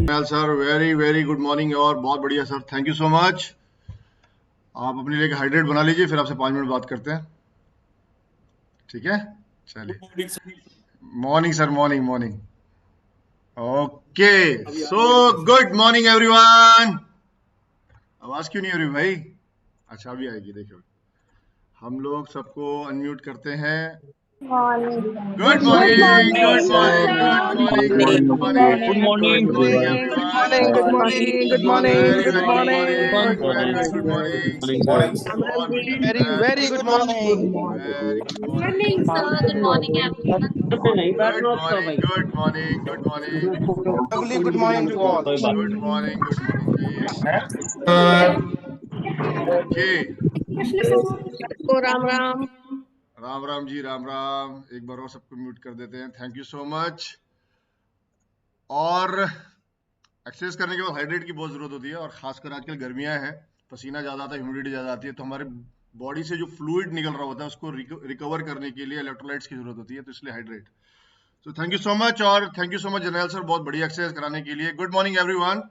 Sir very very good morning और बहुत बढ़िया sir, thank you so much. आप अपने लिए हाइड्रेट बना लीजिए, फिर आपसे 5 मिनट बात करते हैं, ठीक है? चलिए। Morning sir, morning morning. Okay, so good morning everyone. आवाज क्यों नहीं आ रही भाई? अच्छा अभी आएगी, देखिए। हम लोग सबको अनम्यूट करते हैं। Morning. Good Good morning, morning, good morning, good sir. Morning, Good good morning. Morning, Good good morning morning. Everyone. Good morning, good morning, very good very good morning. Morning, Good very very good morning. Morning. और Very, very good morning. Very good Good morning, morning, sir. Good morning, everyone. Good morning, good morning, good morning, Lovely good morning to all. Good morning, good morning जी। Okay, Oh, Ram Ram. Ram Ram ji, Ram Ram. एक बार और सबको mute कर देते हैं, thank you so much. और exercise करने के बाद हाइड्रेट की बहुत जरूरत होती है, और खासकर आजकल गर्मियां हैं, पसीना ज्यादा आता है, ह्यूमिडिटी ज्यादा आती है, तो हमारे बॉडी से जो फ्लूइड निकल रहा होता है उसको रिकवर करने के लिए इलेक्ट्रोलाइट्स की जरूरत होती है, तो इसलिए हाइड्रेट। तो थैंक यू सो मच, और thank you so much general sir, बहुत बढ़िया एक्सरसाइज कराने के लिए। Good morning everyone.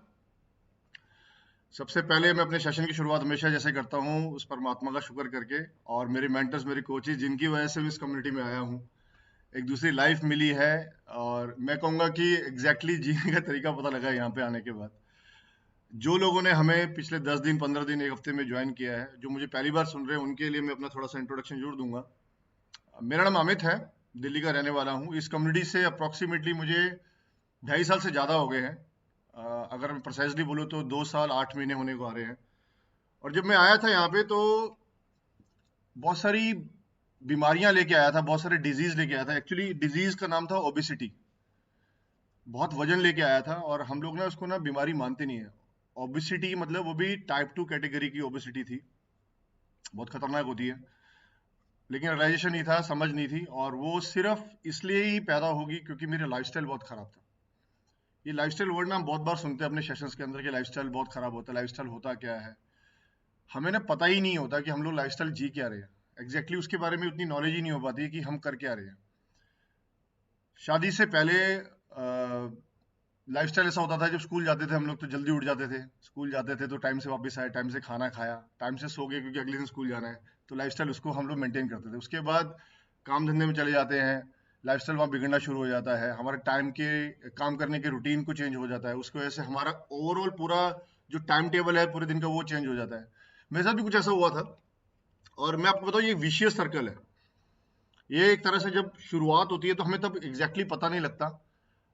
सबसे पहले मैं अपने सेशन की शुरुआत हमेशा जैसे करता हूँ, उस परमात्मा का शुक्र करके, और मेरे मेंटर्स, मेरे कोचेज, जिनकी वजह से मैं इस कम्युनिटी में आया हूँ, एक दूसरी लाइफ मिली है, और मैं कहूँगा कि एग्जैक्टली जीने का तरीका पता लगा है यहाँ पे आने के बाद। जो लोगों ने हमें पिछले 10 दिन, 15 दिन, एक हफ्ते में ज्वाइन किया है, जो मुझे पहली बार सुन रहे हैं, उनके लिए मैं अपना थोड़ा सा इंट्रोडक्शन जरूर दूंगा। मेरा नाम अमित है, दिल्ली का रहने वाला हूँ। इस कम्युनिटी से अप्रोक्सीमेटली मुझे 2.5 साल से ज़्यादा हो गए हैं। अगर मैं प्रिसाइजली बोलूँ तो 2 साल 8 महीने होने को आ रहे हैं। और जब मैं आया था यहाँ पे, तो बहुत सारी बीमारियां लेके आया था, बहुत सारे डिजीज लेके आया था। एक्चुअली डिजीज का नाम था ओबेसिटी। बहुत वजन लेके आया था, और हम लोग ना उसको ना बीमारी मानते नहीं है। ओबेसिटी मतलब वो भी टाइप 2 कैटेगरी की ओबेसिटी थी, बहुत खतरनाक होती है, लेकिन रियलाइजेशन नहीं था, समझ नहीं थी, और वो सिर्फ इसलिए ही पैदा होगी क्योंकि मेरा लाइफस्टाइल बहुत खराब था। ये लाइफस्टाइल वर्ड ना हम बहुत बार सुनते हैं अपने सेशंस के अंदर कि लाइफस्टाइल बहुत खराब होता है। लाइफस्टाइल होता क्या है? हमें ना पता ही नहीं होता कि हम लोग लाइफस्टाइल जी क्या रहे हैं। एग्जैक्टली उसके बारे में उतनी नॉलेज ही नहीं हो पाती कि हम कर क्या रहे हैं। शादी से पहले लाइफस्टाइल ऐसा होता था, जब स्कूल जाते थे हम लोग तो जल्दी उठ जाते थे, स्कूल जाते थे तो टाइम से वापस आए, टाइम से खाना खाया, टाइम से सो गए क्योंकि अगले दिन स्कूल जाना है। तो लाइफस्टाइल उसको हम लोग मेंटेन करते थे। उसके बाद काम धंधे में चले जाते हैं, लाइफस्टाइल वहाँ बिगड़ना शुरू हो जाता है, हमारे टाइम के काम करने के रूटीन को चेंज हो जाता है, उसकी वजह से हमारा ओवरऑल पूरा जो टाइम टेबल है पूरे दिन का वो चेंज हो जाता है। मेरे साथ भी कुछ ऐसा हुआ था, और मैं आपको बताऊँ, ये विशियस सर्कल है। ये एक तरह से जब शुरुआत होती है तो हमें तब एग्जैक्टली पता नहीं लगता,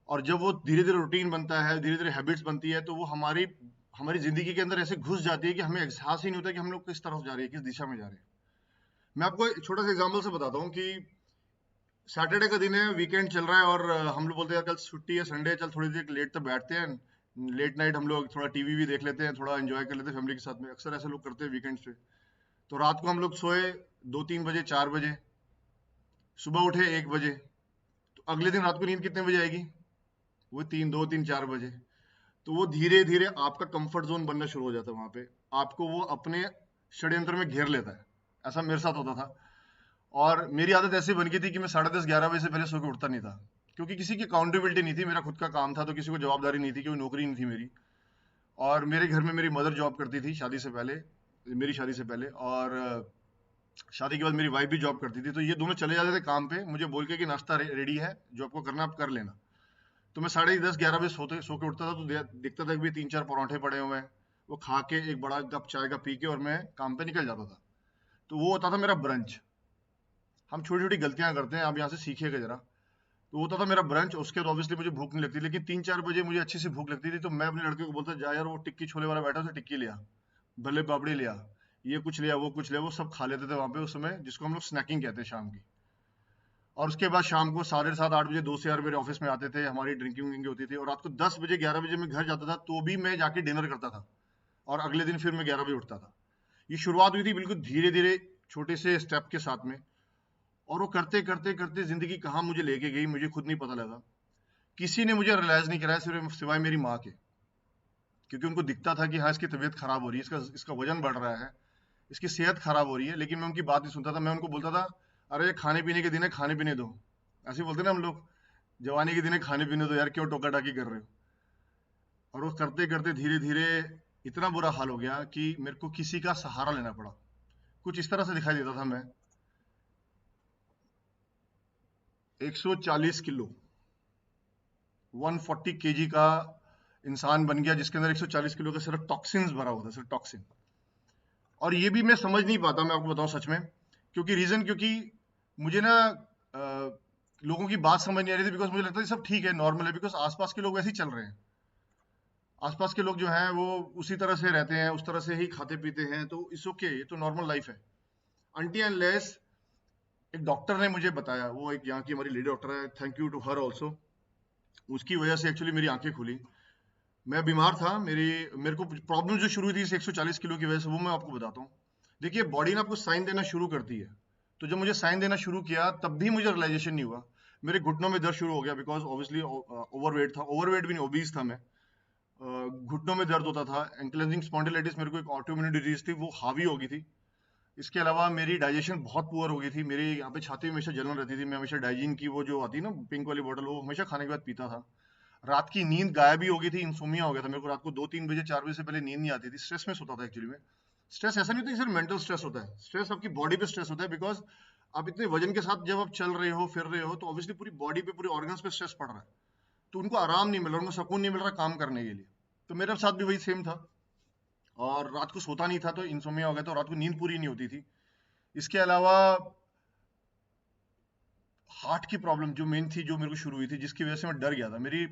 और जब वो धीरे धीरे रूटीन बनता है, धीरे धीरे हैबिट्स बनती है, तो वो हमारी हमारी जिंदगी के अंदर ऐसे घुस जाती है कि हमें एहसास ही नहीं होता कि हम लोग किस तरफ जा रहे हैं, किस दिशा में जा रहे हैं। मैं आपको एक छोटा सा एग्जांपल से बताता हूँ कि सैटरडे का दिन है, वीकेंड चल रहा है, और हम लोग बोलते हैं कल छुट्टी है, संडे है, चल थोड़ी देर लेट तक बैठते हैं, लेट नाइट हम लोग थोड़ा टीवी भी देख लेते हैं, थोड़ा एंजॉय कर लेते हैं फैमिली के साथ में। अक्सर ऐसे लोग करते हैं वीकेंड्स पे। तो रात को हम लोग सोए 2-3 बजे, 4 बजे, सुबह उठे 1 बजे, तो अगले दिन रात को नींद कितने बजे आएगी? वो 2-3-4 बजे। तो वो धीरे धीरे आपका कंफर्ट जोन बनना शुरू हो जाता है। वहां पे आपको वो अपने षड्यंत्र में घेर लेता है। ऐसा मेरे साथ होता था, और मेरी आदत ऐसी बन गई थी कि मैं 10:30-11 बजे से पहले सो के उठता नहीं था, क्योंकि किसी की अकाउंटेबिलिटी नहीं थी। मेरा खुद का काम था, तो किसी को जवाबदारी नहीं थी, कोई नौकरी नहीं थी मेरी। और मेरे घर में मेरी मदर जॉब करती थी शादी से पहले, मेरी शादी से पहले, और शादी के बाद मेरी वाइफ भी जॉब करती थी। तो ये दोनों चले जाते थे काम पे, मुझे बोल के कि नाश्ता रेडी है, जो आपको करना आप कर लेना। तो मैं 10:30-11 बजे सो के उठता था, तो दिखता था कि भी 3-4 पराठे पड़े हुए हैं, वो खा के एक बड़ा कप चाय का पी के और मैं काम पे निकल जाता था। तो वो होता था मेरा ब्रंच। हम छोटी छोटी गलतियां करते हैं, आप यहाँ से सीखिएगा जरा। तो वो होता था मेरा ब्रंच। उसके बाद ऑब्वियसली मुझे भूख नहीं लगती, लेकिन 3-4 बजे मुझे अच्छी सी भूख लगती थी, तो मैं अपने लड़के को बोलता, जा यार वो टिक्की छोले वाला बैठा, उसे टिक्की लिया, भले पापड़ी लिया, ये कुछ लिया, वो कुछ लिया। वो सब खा लेते थे वहां पे उस समय, जिसको हम लोग स्नैकिंग कहते हैं शाम की। और उसके बाद शाम को 7:30-8 बजे दोस्त यार मेरे ऑफिस में आते थे, हमारी ड्रिंकिंग विंकिंग होती थी, और रात को 10 बजे 11 बजे मैं घर जाता था, तो भी मैं जाके डिनर करता था, और अगले दिन फिर मैं 11 बजे उठता था। ये शुरुआत हुई थी बिल्कुल धीरे धीरे, छोटे से स्टेप के साथ में, और वो करते करते करते जिंदगी कहाँ मुझे लेके गई मुझे खुद नहीं पता लगा। किसी ने मुझे रियलाइज नहीं कराया, सिर्फ सिवाय मेरी माँ के, क्योंकि उनको दिखता था कि हाँ इसकी तबीयत खराब हो रही है, इसका इसका वजन बढ़ रहा है, इसकी सेहत खराब हो रही है, लेकिन मैं उनकी बात नहीं सुनता था। मैं उनको बोलता था, अरे ये खाने पीने के दिन है, खाने पीने दो। ऐसे ही बोलते ना हम लोग, जवानी के दिन है, खाने पीने दो यार, क्यों टोका टाकी कर रहे हो? और वो करते करते धीरे धीरे इतना बुरा हाल हो गया कि मेरे को किसी का सहारा लेना पड़ा। कुछ इस तरह से दिखाई देता था मैं, 140 किलो 140 केजी का इंसान बन गया, जिसके अंदर 140 किलो का सिर्फ टॉक्सिन्स भरा हुआ था, सिर्फ टॉक्सिन। और ये भी मैं समझ नहीं पाता, मैं आपको बताऊं सच में, क्योंकि मुझे ना लोगों की बात समझ नहीं आ रही थी, बिकॉज मुझे लगता है सब ठीक है, नॉर्मल है, बिकॉज आसपास के लोग वैसे ही चल रहे हैं। आसपास के लोग जो हैं वो उसी तरह से रहते हैं, उस तरह से ही खाते पीते हैं, तो इट्स ओके, ये तो नॉर्मल लाइफ है। अनटिल अनलेस एक डॉक्टर ने मुझे बताया, वो एक यहाँ की हमारी लेडी डॉक्टर है, thank you to her also, उसकी वजह से एक्चुअली मेरी आंखें खुली। मैं बीमार था, मेरे को प्रॉब्लम जो शुरू हुई थी इस 140 किलो की वजह से, वो मैं आपको बताता हूँ। देखिए, बॉडी ना आपको साइन देना शुरू करती है, तो जब मुझे साइन देना शुरू किया तब भी मुझे रियलाइजेशन नहीं हुआ। मेरे घुटनों में दर्द शुरू हो गया, बिकॉज ऑब्वियसली ओवरवेट था, ओवरवेट भी नहीं, ओबीज था मैं। घुटनों में दर्द होता था, एंक्लेजिंग स्पॉन्डिलाइटिस, मेरे को एक ऑटोइम्यून डिजीज थी, वो हावी हो गई थी। इसके अलावा मेरी डाइजेशन बहुत पुअर हो गई थी, मेरी यहाँ पे छाती में हमेशा जलन रहती थी, मैं हमेशा डाइजीन की वो जो आती है ना पिंक वाली बोतल, वो हमेशा खाने के बाद पीता था। रात की नींद गायब ही हो गई थी, इंसोमिया हो गया था मेरे को, रात को 2-3 बजे 4 बजे से पहले नींद नहीं आती थी, स्ट्रेस में सोता था एक्चुअली में। स्ट्रेस ऐसा नहीं होता कि सिर्फ मेंटल स्ट्रेस होता है, स्ट्रेस आपकी बॉडी पे स्ट्रेस होता है, बिकॉज आप इतने वजन के साथ जब आप चल रहे हो, फिर रहे हो, तो ऑब्वियसली पूरी बॉडी पे, पूरे ऑर्गन्स पे स्ट्रेस पड़ रहा है, तो उनको आराम नहीं मिल रहा, उनको सुकून नहीं मिल रहा काम करने के लिए। तो मेरे साथ भी वही सेम था, और रात को सोता नहीं था, तो इंसोमिया हो गया, तो रात को नींद पूरी नहीं होती थी। इसके अलावा हार्ट की प्रॉब्लम जो मेन थी, जो मेरे को शुरू हुई थी, जिसकी वजह से मैं डर गया था। मेरी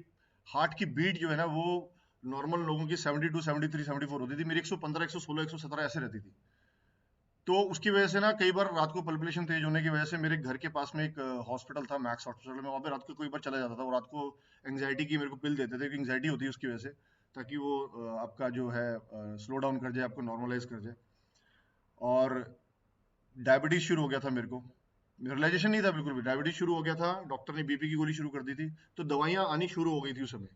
हार्ट की बीट जो है ना, वो नॉर्मल लोगों की 72, 73, 74 होती थी, मेरी 115, 116, 117 ऐसे रहती थी। तो उसकी वजह से ना कई बार रात को पल्पिलेशन तेज होने की वजह से, मेरे घर के पास में एक हॉस्पिटल था, मैक्स हॉस्पिटल में, वहाँ पे रात को कोई बार चला जाता था, और रात को एंग्जाइटी की मेरे को पिल देते थे, क्योंकि एंग्जाइटी होती है उसकी वजह से, ताकि वो आपका जो है स्लो डाउन कर जाए, आपको नॉर्मलाइज कर जाए। और डायबिटीज शुरू हो गया था मेरे को, रियलाइजेशन नहीं था बिल्कुल भी, डायबिटीज शुरू हो गया था, डॉक्टर ने बीपी की गोली शुरू कर दी थी, तो दवाइयाँ आनी शुरू हो गई थी उस समय।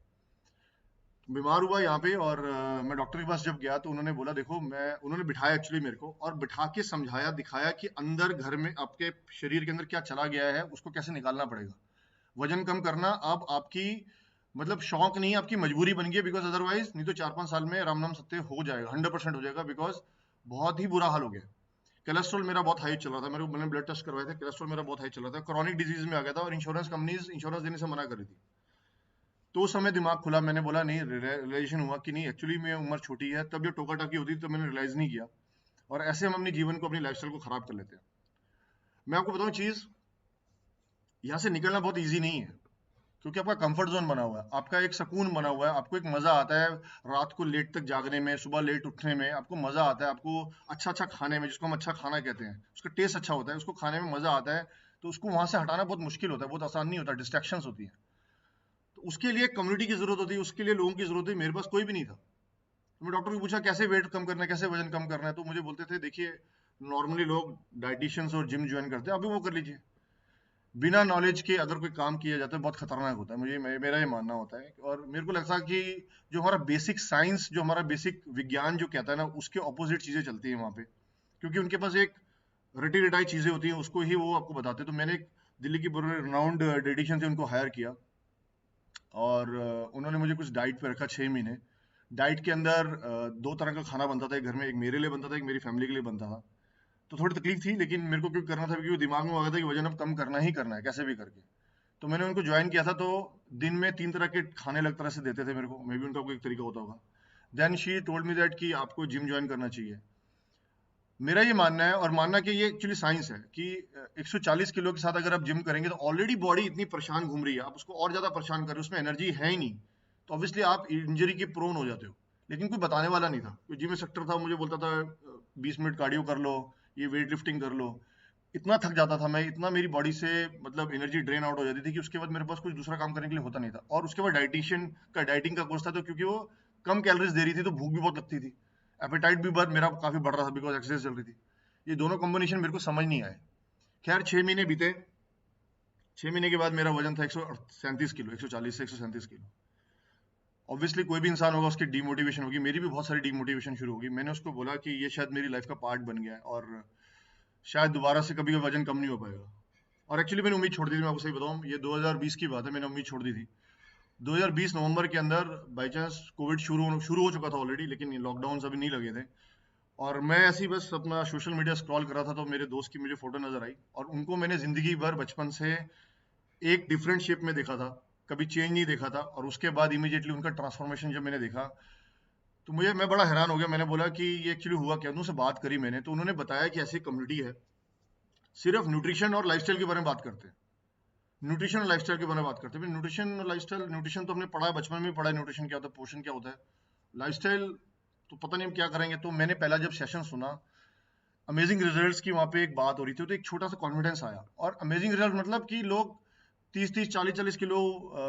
बीमार हुआ यहाँ पे, और मैं डॉक्टर के पास जब गया तो उन्होंने बोला, देखो, उन्होंने बिठाया एक्चुअली मेरे को, और बिठा के समझाया, दिखाया कि अंदर घर में आपके शरीर के अंदर क्या चला गया है, उसको कैसे निकालना पड़ेगा। वजन कम करना अब आपकी मतलब शौक नहीं, आपकी मजबूरी बन गई है, बिकॉज अदरवाइज नहीं तो 4-5 साल में राम नाम सत्य हो जाएगा, 100% हो जाएगा, बिकॉज बहुत ही बुरा हाल हो गया। कोलेस्ट्रॉल मेरा बहुत हाई चल रहा था, मैंने ब्लड टेस्ट करवाए थे, कोलेस्ट्रॉल मेरा बहुत हाई चल रहा था, क्रॉनिक डिजीज में आ गया था, और इंश्योरेंस कंपनीज इंश्योरेंस देने से मना कर रही थी। तो उस समय दिमाग खुला, मैंने बोला नहीं, रियलाइजेशन हुआ कि नहीं, एक्चुअली में उम्र छोटी है, तब जो टोका टाकी होती तो मैंने रियलाइज नहीं किया, और ऐसे हम अपने जीवन को, अपनी लाइफस्टाइल को खराब कर लेते हैं। मैं आपको बताऊं चीज, यहाँ से निकलना बहुत ईजी नहीं है, क्योंकि आपका कंफर्ट जोन बना हुआ है, आपका एक सुकून बना हुआ है, आपको एक मजा आता है रात को लेट तक जागने में, सुबह लेट उठने में, आपको मजा आता है, आपको अच्छा अच्छा खाने में, जिसको हम अच्छा खाना कहते हैं, उसका टेस्ट अच्छा होता है, उसको खाने में मजा आता है, तो उसको वहां से हटाना बहुत मुश्किल होता है, बहुत आसान नहीं होता, डिस्ट्रैक्शंस होती है। तो उसके लिए कम्युनिटी की जरूरत होती है, उसके लिए लोगों की जरूरत होती है, मेरे पास कोई भी नहीं था। तो मैं डॉक्टर को पूछा कैसे वेट कम करना है, कैसे वजन कम करना है, तो मुझे बोलते थे, देखिए, नॉर्मली लोग डाइटिशियंस और जिम ज्वाइन करते हैं, अभी वो कर लीजिए। बिना नॉलेज के अगर कोई काम किया जाता है बहुत खतरनाक होता है, मेरा ये मानना होता है, और मेरे को लगता है कि जो हमारा बेसिक साइंस, जो हमारा बेसिक विज्ञान जो कहता है ना, उसके ऑपोजिट चीजें चलती हैं वहाँ पे, क्योंकि उनके पास एक रटी रटाई चीजें होती हैं, उसको ही वो आपको बताते हैं। तो मैंने एक दिल्ली की पूरे रिनाउंड डाइटिशियन से उनको हायर किया, और उन्होंने मुझे कुछ डाइट पे रखा 6 महीने। डाइट के अंदर दो तरह का खाना बनता था, एक घर में, एक मेरे लिए बनता था, एक मेरी फैमिली के लिए बनता था। तो थोड़ी तकलीफ थी, लेकिन मेरे को क्यों करना था, क्योंकि दिमाग में आ गया था कि वजन अब कम करना ही करना है कैसे भी करके। तो मैंने उनको ज्वाइन किया था, तो दिन में 3 तरह के खाने अलग तरह से देते थे मेरे को, मे भी उनका कोई एक तरीका होता होगा। Then she told me that कि आपको जिम ज्वाइन करना चाहिए। मेरा ये मानना है, और मानना कि ये एक्चुअली साइंस है, कि 140 किलो के साथ अगर आप जिम करेंगे, तो ऑलरेडी बॉडी इतनी परेशान घूम रही है, आप उसको और ज्यादा परेशान कर रहे हो, उसमें एनर्जी है ही नहीं, तो ऑब्वियसली आप इंजरी के प्रोन हो जाते हो। लेकिन कोई बताने वाला नहीं था, कोई जिम इंस्ट्रक्टर था, मुझे बोलता था 20 मिनट कार्डियो कर लो, ये वेट लिफ्टिंग कर लो। इतना थक जाता था मैं, इतना मेरी बॉडी से मतलब एनर्जी ड्रेन आउट हो जाती थी, कि उसके बाद मेरे पास कुछ दूसरा काम करने के लिए होता नहीं था। और उसके बाद डाइटिंग का कोर्स था, तो क्योंकि वो कम कैलोरीज दे रही थी, तो भूख भी बहुत लगती थी, एपेटाइट भी बहुत मेरा काफी बढ़ रहा था, बिकॉज एक्सरसाइज चल रही थी। ये दोनों कॉम्बिनेशन मेरे को समझ नहीं आए। खैर, 6 महीने बीते। 6 महीने के बाद मेरा वजन था 137 किलो, 140 से 137 किलो। ऑब्वियसली कोई भी इंसान होगा, उसकी डीमोटिवेशन होगी, मेरी भी बहुत सारी डीमोटिवेशन शुरू होगी। मैंने उसको बोला कि ये शायद मेरी लाइफ का पार्ट बन गया है, और शायद दोबारा से कभी वजन कम नहीं हो पाएगा। और एक्चुअली मैंने उम्मीद छोड़ दी थी, मैं आपको सही बताऊं, ये 2020 की बात है, मैंने उम्मीद छोड़ दी थी। 2020 नवंबर के अंदर बाई चांस कोविड शुरू हो चुका था ऑलरेडी, लेकिन लॉकडाउन अभी नहीं लगे थे। और मैं ऐसे ही बस अपना सोशल मीडिया स्क्रॉल कर रहा था, तो मेरे दोस्त की मुझे फोटो नजर आई, और उनको मैंने जिंदगी भर बचपन से एक डिफरेंट शेप में देखा था, कभी चेंज नहीं देखा था। और उसके बाद इमीडिएटली उनका ट्रांसफॉर्मेशन जब मैंने देखा, तो मैं बड़ा हैरान हो गया। मैंने बोला कि ये एक्चुअली हुआ क्या, उनसे बात करी मैंने, तो उन्होंने बताया कि ऐसी कम्युनिटी है, सिर्फ न्यूट्रिशन और लाइफस्टाइल के बारे में बात करते हैं। न्यूट्रिशन और लाइफस्टाइल के बारे में बात करते हैं। न्यूट्रिशन और लाइफस्टाइल, न्यूट्रिशन तो हमने पढ़ा है, बचपन में पढ़ा है न्यूट्रिशन क्या होता है, पोषण क्या होता है। लाइफस्टाइल तो पता नहीं हम क्या करेंगे। तो मैंने पहला जब सेशन सुना, अमेजिंग रिजल्ट्स की, वहाँ पे एक बात हो रही थी, तो एक छोटा सा कॉन्फिडेंस आया। और अमेजिंग रिजल्ट मतलब कि लोग 30-30 40-40 किलो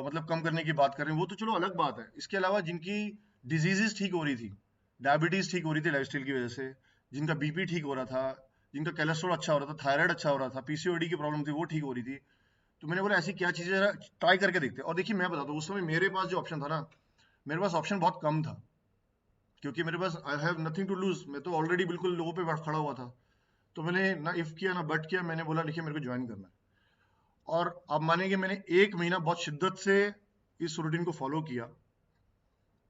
मतलब कम करने की बात कर रहे हैं, वो तो चलो अलग बात है। इसके अलावा जिनकी डिजीजेस ठीक हो रही थी, डायबिटीज ठीक हो रही थी लाइफस्टाइल की वजह से, जिनका बीपी ठीक हो रहा था, जिनका कोलेस्ट्रॉल अच्छा हो रहा था, थायराइड अच्छा हो रहा था, पीसीओडी की प्रॉब्लम थी वो ठीक हो रही थी, तो मैंने बोला ऐसी क्या चीजें ट्राई करके देखते हैं। और देखिए मैं बताता हूँ, उस समय मेरे पास जो ऑप्शन था ना, मेरे पास ऑप्शन बहुत कम था, क्योंकि मेरे पास I have nothing to lose, मैं तो ऑलरेडी बिल्कुल लोगों पे खड़ा हुआ था। तो मैंने ना इफ किया ना बट किया, मैंने बोला देखिए मेरे को ज्वाइन करना है। और आप मानेंगे मैंने 1 महीना बहुत शिद्दत से इस रूटीन को फॉलो किया।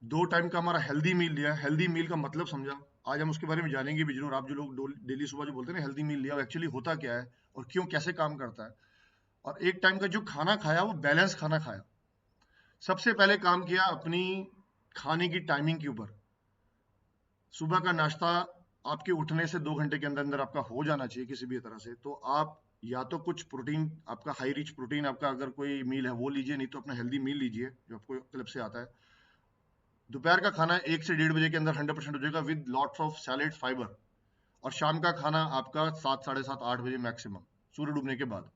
2 टाइम का हमारा हेल्दी मील लिया, हेल्दी मील का मतलब समझा, आज हम उसके बारे में जानेंगे भी जरूर। आप जो लोग डेली सुबह जो बोलते हैं ना हेल्दी मील लिया, वो एक्चुअली होता क्या है और क्यों, कैसे काम करता है। और 1 टाइम का जो खाना खाया वो बैलेंस खाना खाया। सबसे पहले काम किया अपनी खाने की टाइमिंग के ऊपर। सुबह का नाश्ता आपके उठने से 2 घंटे के अंदर अंदर आपका हो जाना चाहिए किसी भी तरह से। तो आप या तो कुछ प्रोटीन, आपका हाई रिच प्रोटीन आपका अगर कोई मील है वो लीजिए, नहीं तो अपना हेल्दी मील लीजिए जो आपको क्लब से आता है। दोपहर का खाना 1 से 1.5 बजे के अंदर 100% हो जाएगा with lots of salad fibre. और शाम का खाना आपका 7, 7:30, 8 बजे मैक्सिमम, सूर्य डूबने के बाद।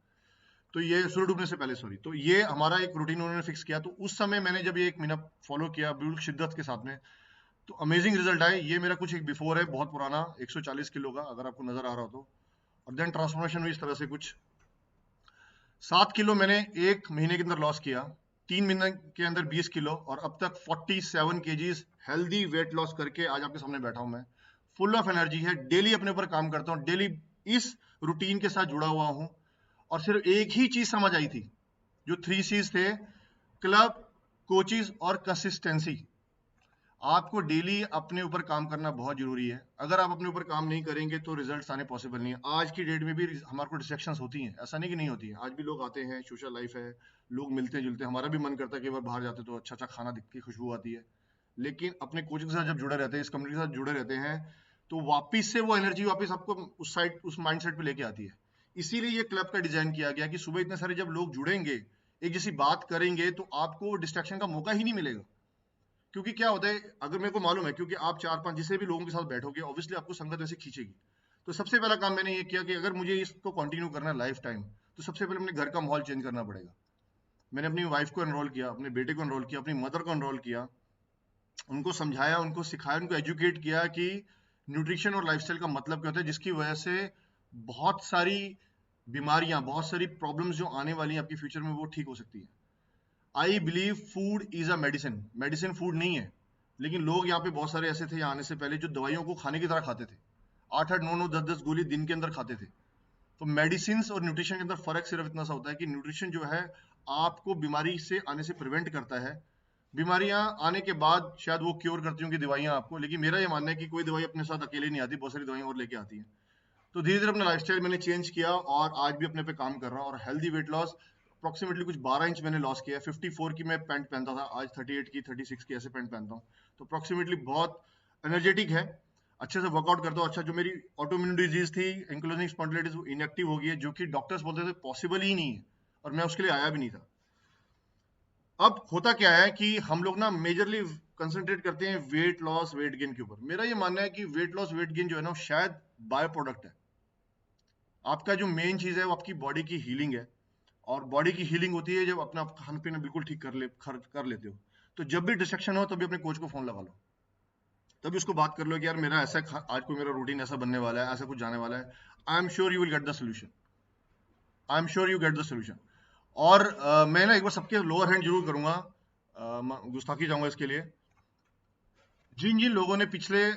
तो ये सूर्य डूबने से पहले, सॉरी। तो ये हमारा एक रूटीन उन्होंने फिक्स किया। तो उस समय मैंने जब ये 1 महीना फॉलो किया बिल्कुल शिद्दत के साथ में, तो अमेजिंग रिजल्ट आए। ये मेरा कुछ एक बिफोर है, बहुत पुराना, 140 किलो का, अगर आपको नजर आ रहा हो तो। और देन ट्रांसफॉर्मेशन हुई इस तरह से, कुछ 7 किलो मैंने 1 महीने के अंदर लॉस किया, 3 महीने के अंदर 20 किलो, और अब तक 47 kgs हेल्दी वेट लॉस करके आज आपके सामने बैठा हूं मैं। फुल ऑफ एनर्जी है, डेली अपने ऊपर काम करता हूँ, डेली इस रूटीन के साथ जुड़ा हुआ हूँ। और सिर्फ एक ही चीज समझ आई थी, जो 3 C's थे, क्लब, कोचिज और कंसिस्टेंसी। आपको डेली अपने ऊपर काम करना बहुत जरूरी है। अगर आप अपने ऊपर काम नहीं करेंगे तो रिजल्ट्स आने पॉसिबल नहीं है। आज की डेट में भी हमारे को डिस्ट्रैक्शंस होती हैं, ऐसा नहीं कि नहीं होती है। आज भी लोग आते हैं, सोशल लाइफ है, लोग मिलते जुलते हैं, हमारा भी मन करता है कि एक बार बाहर जाते तो अच्छा अच्छा खाना दिख के खुशबू आती है। लेकिन अपने कोचिंग के साथ जब जुड़े रहते हैं, इस कम्युनिटी के साथ जुड़े रहते हैं, तो वापिस से वो एनर्जी वापस आपको उस साइड, उस माइंड सेट पे लेके आती है। इसीलिए ये क्लब का डिजाइन किया गया कि सुबह इतने सारे जब लोग जुड़ेंगे, एक जैसी बात करेंगे, तो आपको डिस्ट्रैक्शन का मौका ही नहीं मिलेगा। क्योंकि क्या होता है, अगर मेरे को मालूम है, क्योंकि आप 4-5 जिसे भी लोगों के साथ बैठोगे, ऑब्वियसली आपको संगत ऐसे खींचेगी। तो सबसे पहला काम मैंने ये किया कि अगर मुझे इसको कंटिन्यू करना है लाइफ टाइम, तो सबसे पहले अपने घर का माहौल चेंज करना पड़ेगा। मैंने अपनी वाइफ को एनरोल किया, अपने बेटे को एनरोल किया, अपनी मदर को एनरोल किया, उनको समझाया, उनको सिखाया, उनको एजुकेट किया कि न्यूट्रिशन और लाइफस्टाइल का मतलब क्या होता है, जिसकी वजह से बहुत सारी बीमारियां, बहुत सारी प्रॉब्लम्स जो आने वाली हैं आपकी फ्यूचर में, वो ठीक हो सकती है। I believe food is a medicine. Medicine food नहीं है, लेकिन लोग यहाँ पे बहुत सारे ऐसे थे यहाँ आने से पहले जो दवाइयों को खाने की तरह खाते थे, 8-8, 9-9, 10-10 गोली दिन के अंदर खाते थे। तो मेडिसिन और न्यूट्रिशन के अंदर फर्क सिर्फ इतना सा होता है कि न्यूट्रिशन जो है आपको बीमारी से आने से प्रिवेंट करता है। बीमारियां आने के बाद शायद वो क्योर करती होंगी दवाइयां आपको, लेकिन मेरा ये मानना है कि कोई दवाई अपने साथ अकेले नहीं आती, बहुत सारी दवाइयां और लेके आती हैं। तो धीरे धीरे अपना लाइफस्टाइल मैंने चेंज किया, और आज भी अपने पे काम कर रहा हूँ। और हेल्दी वेट लॉस अप्रोक्सीमेटली कुछ 12 इंच मैंने लॉस किया है। 54 की मैं पैंट पहनता था, आज 38 की, 36 की ऐसे पैंट पहनता हूँ। तो अप्रोक्सीमेटली बहुत एनर्जेटिक है, अच्छे से वर्कआउट करता हूँ। अच्छा, जो मेरी ऑटोइम्यून डिजीज थी एंकिलोजिंग स्पॉन्डिलाइटिस, वो इनएक्टिव हो गई है, जो कि डॉक्टर्स बोलते थे पॉसिबल ही नहीं है, और मैं उसके लिए आया भी नहीं था। अब होता क्या है कि हम लोग ना मेजरली कंसंट्रेट करते हैं वेट लॉस वेट गेन के ऊपर। मेरा ये मानना है कि वेट लॉस वेट गेन जो है ना, शायद बाय प्रोडक्ट है। आपका जो मेन चीज है वो आपकी बॉडी की हीलिंग है, और बॉडी की हीलिंग होती है जब अपना खान पीना बिल्कुल ठीक कर लेते हो। तो जब भी डिस्ट्रक्शन हो तभी अपने कोच को फोन लगा लो, तभी उसको बात कर लो कि यार मेरा ऐसा आज को मेरा रूटीन ऐसा बनने वाला है, ऐसा कुछ जाने वाला है। I am sure you will get the solution, I am sure you get the solution. और मैं ना एक बार सबके लोअर हैंड जरूर करूंगा, गुस्ताखी जाऊंगा इसके लिए। जिन जिन लोगों ने पिछले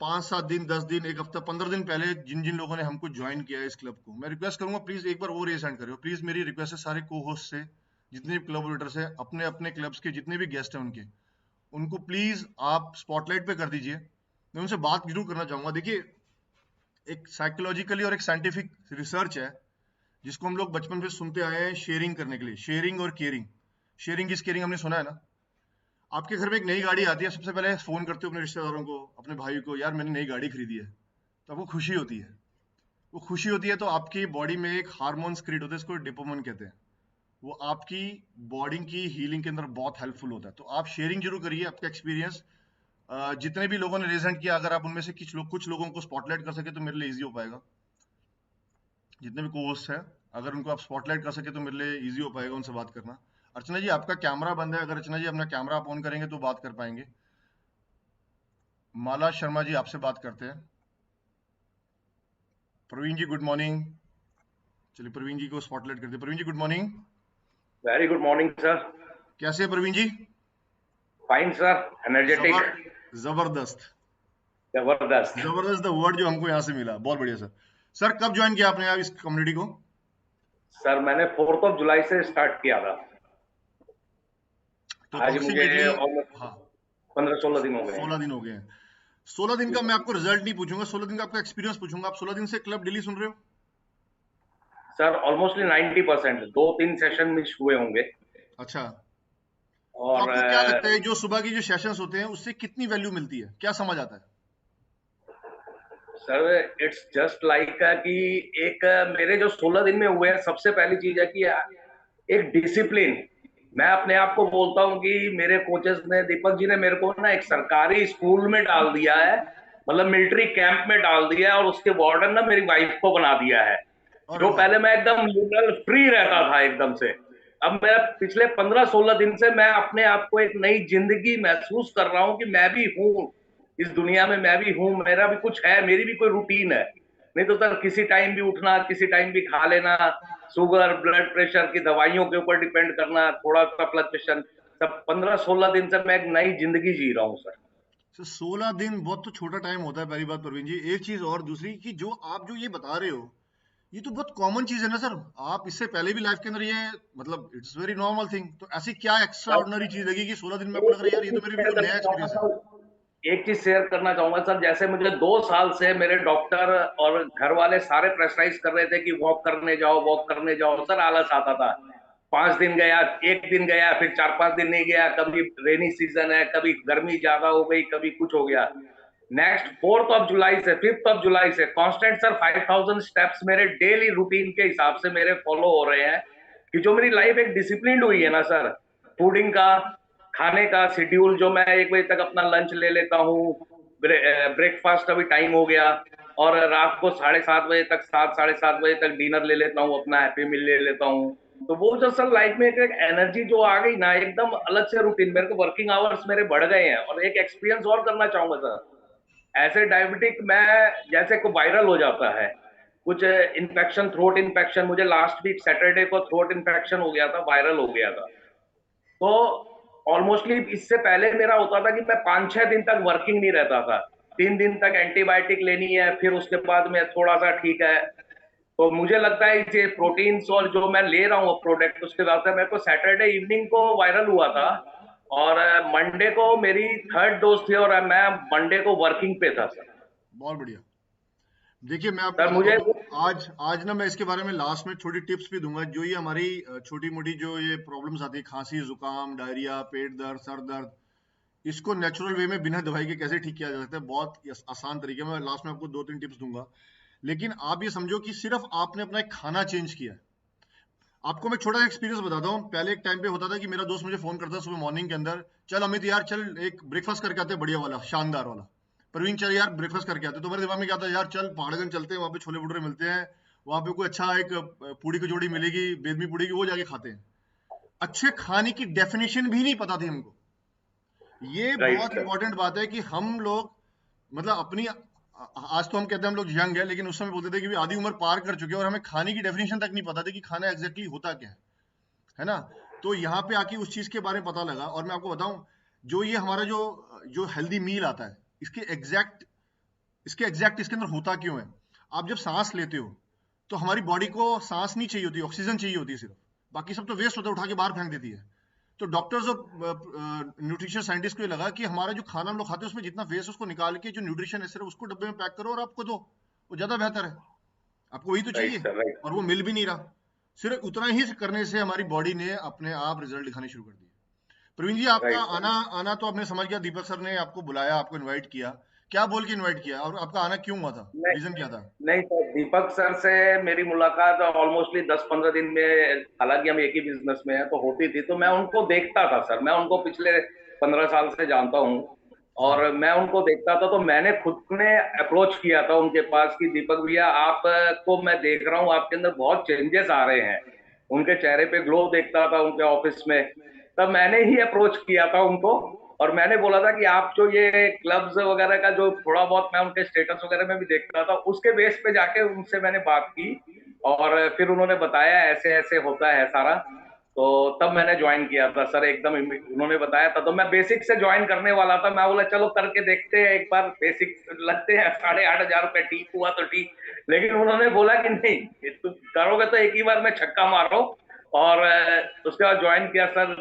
5-7 दिन, 10 दिन, एक हफ्ता, 15 दिन पहले जिन जिन लोगों ने हमको ज्वाइन किया है इस क्लब को, मैं रिक्वेस्ट करूंगा प्लीज एक बार वो रेज हैंड करो। प्लीज मेरी रिक्वेस्ट है सारे को होस्ट से, जितने भी क्लब ऑपरेटर्स हैं, अपने अपने क्लब्स के जितने भी गेस्ट हैं उनको प्लीज आप स्पॉटलाइट पे कर दीजिए। मैं उनसे बात जरूर करना चाहूंगा। देखिए, एक साइकोलॉजिकली और एक साइंटिफिक रिसर्च है जिसको हम लोग बचपन से सुनते आए हैं, शेयरिंग करने के लिए, शेयरिंग और केयरिंग। शेयरिंग इज केयरिंग हमने सुना है ना। आपके घर में एक नई गाड़ी आती है, सबसे पहले फोन करते हो अपने रिश्तेदारों को, अपने भाई को, यार मैंने नई गाड़ी खरीदी है, तो आपको खुशी होती है। वो खुशी होती है तो आपकी बॉडी में एक हार्मोन क्रिएट होता है, इसको डोपामाइन कहते हैं। वो आपकी बॉडी की हीलिंग के अंदर बहुत हेल्पफुल होता है। तो आप शेयरिंग जरूर करिए आपका एक्सपीरियंस। जितने भी लोगों ने रेजेंट किया, अगर आप उनमें से कुछ लोगों को स्पॉटलाइट कर सके तो मेरे लिए इजी हो पाएगा। जितने भी कोर्स हैं, अगर उनको आप स्पॉटलाइट कर सके तो मेरे लिए इजी हो पाएगा उनसे बात करना। अर्चना जी, आपका कैमरा बंद है, अगर अर्चना जी अपना कैमरा आप ऑन करेंगे तो बात कर पाएंगे। माला शर्मा जी आपसे बात करते हैं। Praveen ji good morning. चलिए प्रवीण जी को स्पॉटलाइट करते हैं। Praveen ji good morning. Very good morning sir. कैसे हैं Praveen ji? Fine sir, energetic. जबरदस्त जबरदस्त। जबरदस्त द वर्ड जो हमको यहाँ से मिला, बहुत बढ़िया सर। सर कब ज्वाइन किया आपने इस कम्युनिटी को? सर मैंने 4 जुलाई से स्टार्ट किया था। तो आज मुझे हाँ 15-16 दिन हो गए। 16 दिन हो गए हैं। 16 दिन का मैं आपको रिजल्ट नहीं पूछूंगा, 16 दिन का आपका एक्सपीरियंस पूछूंगा। आप 16 दिन से क्लब डेली सुन रहे हो? सर ऑलमोस्टली 90%, 2-3 सेशन मिस हुए होंगे। अच्छा, तो और आपको क्या लगता है जो सुबह की जो सेशंस होते हैं उससे कितनी वैल्यू मिलती है, क्या समझ आता है? सर इट्स जस्ट लाइक कि एक मेरे जो 16 दिन में हुए हैं, सबसे पहली चीज है कि एक डिसिप्लिन। मैं अपने आप को बोलता हूँ कि मेरे कोचेस ने, दीपक जी ने मेरे को ना एक सरकारी स्कूल में डाल दिया है, मतलब मिलिट्री कैंप में डाल दिया है, और उसके वार्डन ना मेरी वाइफ को बना दिया है। अरे जो वाह, पहले मैं एकदम लिबरल फ्री रहता था एकदम से, अब मैं पिछले 15-16 दिन से मैं अपने आप को एक नई जिंदगी महसूस कर रहा हूँ कि मैं भी हूँ इस दुनिया में, मैं भी हूँ, मेरा भी कुछ है, मेरी भी कोई रूटीन है। नहीं तो सर किसी टाइम भी उठना, किसी टाइम भी खा लेना, शुगर ब्लड प्रेशर की दवाइयों के ऊपर डिपेंड करना, थोड़ा सा फ्लक्चुएशन। सब 15-16 दिन से मैं एक नई जिंदगी जी रहा हूँ सर। सर 16 दिन बहुत तो छोटा टाइम होता है, पहली बात प्रवीण जी। एक चीज और, दूसरी कि जो आप ये बता रहे हो ये तो बहुत कॉमन चीज है ना सर। आप इससे पहले भी लाइफ के अंदर ये, मतलब इट्स वेरी नॉर्मल थिंग। तो ऐसी क्या एक्स्ट्रा ऑर्डिनरी चीज लगी कि 16 दिन में आपको लग रहा है यार ये तो मेरे लिए नया एक्सपीरियंस है? एक चीज शेयर करना चाहूंगा सर, जैसे मुझे 2 साल से मेरे डॉक्टर और घर वाले सारे प्रेशराइज कर रहे थे कि वॉक करने जाओ, वॉक करने जाओ। सर आलस आता था। 5 दिन गया, एक दिन गया, फिर 4-5 दिन नहीं गया। कभी रेनी सीजन है, कभी गर्मी ज्यादा हो गई, कभी कुछ हो गया। नेक्स्ट 4 जुलाई से 5 जुलाई से कांस्टेंट सर 5000 स्टेप्स मेरे डेली रूटीन के हिसाब से मेरे फॉलो हो रहे हैं। कि जो मेरी लाइफ एक डिसिप्लिन हुई है ना सर, फूडिंग का, खाने का शेड्यूल, जो मैं 1 बजे तक अपना लंच ले लेता हूँ, ब्रेकफास्ट अभी टाइम हो गया, और रात को 7:30 बजे तक, 7-7:30 बजे तक डिनर ले लेता हूँ, अपना हैप्पी मील ले लेता हूँ। तो वो जो सर लाइफ में एक एनर्जी जो आ गई ना, एकदम अलग से रूटीन, मेरे को वर्किंग आवर्स मेरे बढ़ गए हैं। और एक एक्सपीरियंस और करना चाहूंगा सर, ऐसे डायबिटिक मैं जैसे को वायरल हो जाता है कुछ इन्फेक्शन, थ्रोट इन्फेक्शन, मुझे लास्ट वीक सैटरडे को थ्रोट इन्फेक्शन हो गया था, वायरल हो गया था। तो ऑलमोस्टली इससे पहले मेरा होता था कि मैं 5-6 दिन तक वर्किंग नहीं रहता था, 3 दिन तक एंटीबायोटिक लेनी है, फिर उसके बाद में थोड़ा सा ठीक है। तो मुझे लगता है ये प्रोटीन्स और जो मैं ले रहा हूँ प्रोडक्ट, उसके बाद से मेरे को सैटरडे इवनिंग को वायरल हुआ था, और मंडे को मेरी 3rd डोज थी, और मैं मंडे को वर्किंग पे था सर। बहुत बढ़िया। देखिए मैं आपको सर बताता मुझे हूँ, आज ना मैं इसके बारे में लास्ट में थोड़ी टिप्स भी दूंगा। जो ये हमारी छोटी मोटी जो ये प्रॉब्लम्स आती है, खांसी जुकाम डायरिया पेट दर्द सर दर्द, इसको नेचुरल वे में बिना दवाई के कैसे ठीक किया जा सकता है, बहुत आसान तरीके में। लास्ट में आपको 2-3 टिप्स दूंगा। लेकिन आप ये समझो कि सिर्फ आपने अपना एक खाना चेंज किया है। आपको मैं छोटा सा एक्सपीरियंस बताता हूँ। पहले एक टाइम पे होता था कि मेरा दोस्त मुझे फोन करता सुबह मॉर्निंग के अंदर, चल अमित यार चल एक ब्रेकफास्ट करके आते हैं बढ़िया वाला शानदार वाला। प्रवीण चल यार ब्रेकफास्ट करके आते। तो मेरे दिमाग में क्या था, यार चल पहाड़गंज चलते हैं, वहाँ पे छोले भटूरे मिलते हैं, वहाँ पे कोई अच्छा एक पूड़ी कचौड़ी मिलेगी, बेदमी पूड़ी की, वो जाके खाते हैं। अच्छे खाने की डेफिनेशन भी नहीं पता थी हमको। ये बहुत इंपॉर्टेंट बात है कि हम लोग, मतलब अपनी, आज तो हम कहते हैं हम लोग यंग है, लेकिन उस समय बोलते थे कि आधी उम्र पार कर चुके हैं और हमें खाने की डेफिनेशन तक नहीं पता थी कि खाना एग्जैक्टली होता क्या है ना। तो यहाँ पे आके उस चीज के बारे में पता लगा। और मैं आपको बताऊं, जो ये हमारा जो जो हेल्दी मील आता है, इसके एग्जैक्ट इसके अंदर होता क्यों है। आप जब सांस लेते हो तो हमारी बॉडी को सांस नहीं चाहिए होती, ऑक्सीजन चाहिए होती है सिर्फ। बाकी सब तो वेस्ट होता है, उठा के बाहर फेंक देती है। तो डॉक्टर्स और न्यूट्रिशन साइंटिस्ट को ये लगा कि हमारा जो खाना हम लोग खाते हैं उसमें जितना वेस्ट उसको निकाल के जो न्यूट्रिशन है सिर्फ उसको डब्बे में पैक करो और आपको दो, वो ज्यादा बेहतर है। आपको वही तो राइट चाहिए सर, राइट। और वो मिल भी नहीं रहा। सिर्फ उतना ही करने से हमारी बॉडी ने अपने आप रिजल्ट दिखाने शुरू कर दिए। प्रवीण जी, आपका राइट सर। आना तो आपने समझ गया, दीपक सर ने आपको बुलाया, आपको इनवाइट किया, क्या बोल के इनवाइट किया और आपका आना क्यों हुआ था, नहीं रीजन क्या था? नहीं सर, दीपक सर से मेरी मुलाकात ऑलमोस्टली 10-15 दिन में, हालांकि हम एक ही बिजनेस में हैं, तो होती थी। तो मैं उनको देखता था सर, मैं उनको पिछले 15 साल से जानता हूँ और हाँ मैं उनको देखता था। तो मैंने खुद ने अप्रोच किया था उनके पास कि दीपक भैया, आपको मैं देख रहा हूँ, आपके अंदर बहुत चेंजेस आ रहे हैं। उनके चेहरे पे ग्लो देखता था उनके ऑफिस में। तब मैंने ही अप्रोच किया था उनको और मैंने बोला था कि आप जो ये क्लब्स वगैरह का जो थोड़ा बहुत मैं उनके स्टेटस वगैरह में भी देखता था, उसके बेस पे जाके उनसे मैंने बात की और फिर उन्होंने बताया ऐसे ऐसे होता है सारा। तो तब मैंने ज्वाइन किया था सर, एकदम उन्होंने बताया था। तो मैं बेसिक से ज्वाइन करने वाला था, मैं बोला चलो करके देखते हैं एक बार, बेसिक लगते हैं 8,500 ठीक हुआ तो ठीक। लेकिन उन्होंने बोला कि नहीं, तुम करोगे तो एक ही बार में छक्का मारो। और उसके बाद ज्वाइन किया सर।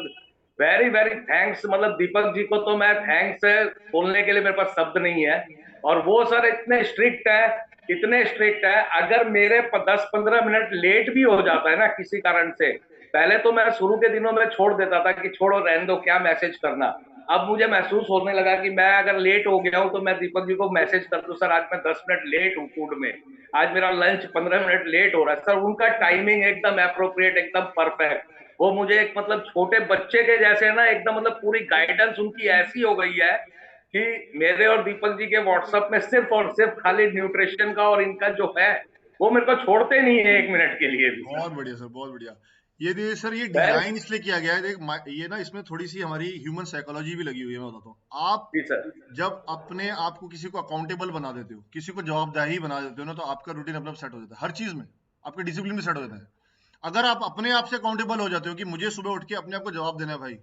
वेरी वेरी थैंक्स, मतलब दीपक जी को तो मैं थैंक्स बोलने के लिए मेरे पास शब्द नहीं है। और वो सर इतने स्ट्रिक्ट है, इतने स्ट्रिक्ट है, अगर मेरे 10-15 मिनट लेट भी हो जाता है ना किसी कारण से, पहले तो मैं शुरू के दिनों में छोड़ देता था कि छोड़ो रहने दो, क्या मैसेज करना। अब मुझे महसूस होने लगा कि मैं अगर लेट हो गया हूं तो मैं दीपक जी को मैसेज कर दूं, सर आज मैं 10 मिनट लेट हूं फूड में, आज मेरा लंच 15 मिनट लेट हो रहा है। सर उनका टाइमिंग एकदम अप्रोप्रिएट, एकदम परफेक्ट। वो मुझे एक मतलब छोटे बच्चे के जैसे ना, एकदम मतलब पूरी गाइडेंस उनकी ऐसी हो गई है कि मेरे और दीपक जी के व्हाट्सएप में सिर्फ और सिर्फ खाली न्यूट्रिशन का और इनका जो है, वो मेरे को छोड़ते नहीं है एक मिनट के लिए भी सर। बहुत बढ़िया सर, बहुत बढ़िया। ये सर ये वेरी डिजाइन इसलिए किया गया है, ये ना इसमें थोड़ी सी हमारी ह्यूमन साइकोलॉजी भी लगी हुई है, मैं बताता हूँ। आप जी सर। जब अपने आप को किसी को अकाउंटेबल बना देते हो, किसी को जवाबदेही बना देते हो ना, तो आपका रूटीन अपने आप सेट हो जाता है, हर चीज में आपका डिसिप्लिन भी सेट हो जाता है। अगर आप अपने आप से अकाउंटेबल हो जाते हो कि मुझे सुबह उठ के अपने आप को जवाब देना है भाई,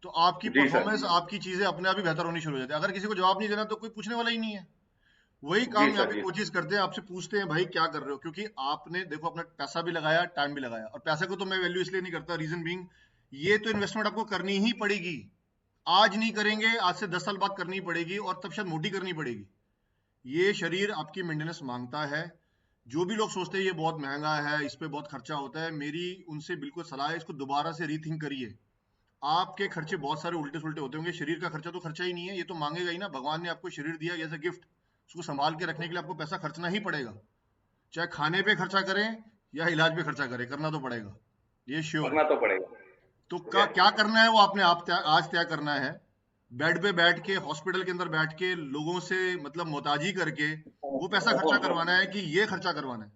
तो आपकी जी सर। परफॉर्मेंस, आपकी चीजें अपने आप ही बेहतर होनी शुरू हो जाती है। अगर किसी को जवाब नहीं देना तो कोई पूछने वाला ही नहीं है। वही जी काम यहाँ सर। पे जी कोचेस करते हैं, आपसे पूछते हैं भाई क्या कर रहे हो, क्योंकि आपने देखो अपना पैसा भी लगाया, टाइम भी लगाया। और पैसे को तो मैं वैल्यू इसलिए नहीं करता, रीजन बीइंग ये तो इन्वेस्टमेंट आपको करनी ही पड़ेगी। आज नहीं करेंगे, आज से 10 साल बाद करनी पड़ेगी और तब शायद मोटी करनी पड़ेगी। ये शरीर आपकी मेंटेनेंस मांगता है। जो भी लोग सोचते हैं ये बहुत महंगा है, इस पे बहुत खर्चा होता है, मेरी उनसे बिल्कुल सलाह है, इसको दोबारा से रीथिंक करिए। आपके खर्चे बहुत सारे उल्टे सुल्टे होते होंगे, शरीर का खर्चा तो खर्चा ही नहीं है, ये तो मांगेगा ही ना। भगवान ने आपको शरीर दिया एज अ गिफ्ट, उसको संभाल के रखने के लिए आपको पैसा खर्चना ही पड़ेगा। चाहे खाने पे खर्चा करें या इलाज पे खर्चा करें, करना तो पड़ेगा, ये श्योर है। करना तो पड़ेगा। तो क्या करना है वो आपने आज तय करना है। बेड पे बैठ के, हॉस्पिटल के अंदर बैठ के लोगों से मतलब मोहताजी करके वो पैसा खर्चा करवाना है कि ये खर्चा करवाना है।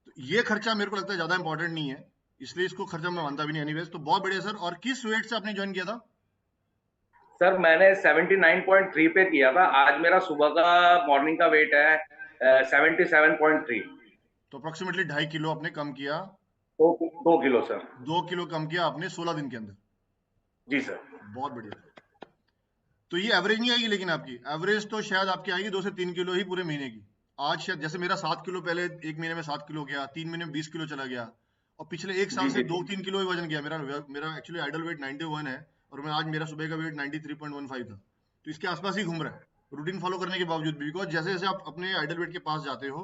तो ये खर्चा मेरे को लगता है ज्यादा इंपॉर्टेंट नहीं है, इसलिए इसको खर्चा मैं मानता भी नहीं एनीवेज। तो बहुत बढ़िया सर। और किस वेट से आपने ज्वाइन किया था? सर मैंने 79.3 पे किया था। आज मेरा सुबह का मॉर्निंग का वेट है 77.3। तो अप्रोक्सीमेटली 2.5 किलो आपने कम किया। 2 किलो सर। 2 किलो कम किया आपने 16 दिन के अंदर। जी सर। बहुत बढ़िया। तो ये एवरेज नहीं आएगी, लेकिन आपकी एवरेज तो शायद आपकी आएगी 2 से 3 किलो ही पूरे महीने की। आज शायद जैसे मेरा 7 किलो, पहले एक महीने में 7 किलो गया, 3 महीने में 20 किलो चला गया, और पिछले एक साल जी से जी। 2-3 किलो ही वजन गया मेरा। मेरा एक्चुअली आइडल वेट 91 है और मैं आज मेरा सुबह का वेट 93.15 था। तो इसके आसपास ही घूम रहा है रूटीन फॉलो करने के बावजूद भी, बिकॉज जैसे जैसे आप अपने आइडल वेट के पास जाते हो,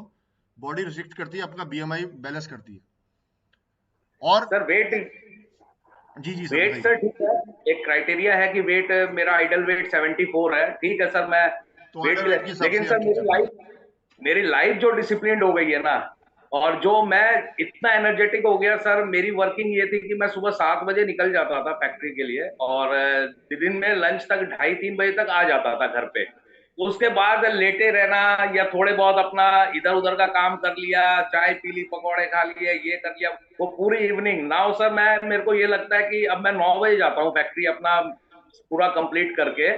बॉडी रिस्ट्रिक्ट करती है, आपका बीएमआई बैलेंस करती है। और सर वेट, जी जी सर वेट बताइए। सर ठीक है, एक क्राइटेरिया है कि वेट, मेरा आइडल वेट 74 है, ठीक है सर। मैं तो वेट आइडल के वेट के लिए, हिसाब लेकिन से सर आप ठीक चल रहे हैं। मेरी लाइफ जो डिसिप्लिन्ड हो गई है ना, और जो मैं इतना एनर्जेटिक हो गया सर। मेरी वर्किंग ये थी कि मैं सुबह 7 बजे निकल जाता था फैक्ट्री के लिए और दिन में लंच तक 2:30-3 बजे तक आ जाता था घर पे। उसके बाद लेटे रहना या थोड़े बहुत अपना इधर उधर का काम कर लिया, चाय पी ली, पकौड़े खा लिए, ये कर लिया, वो पूरी इवनिंग। नाउ सर मेरे को ये लगता है कि अब मैं 9 बजे जाता हूँ फैक्ट्री अपना पूरा कंप्लीट करके,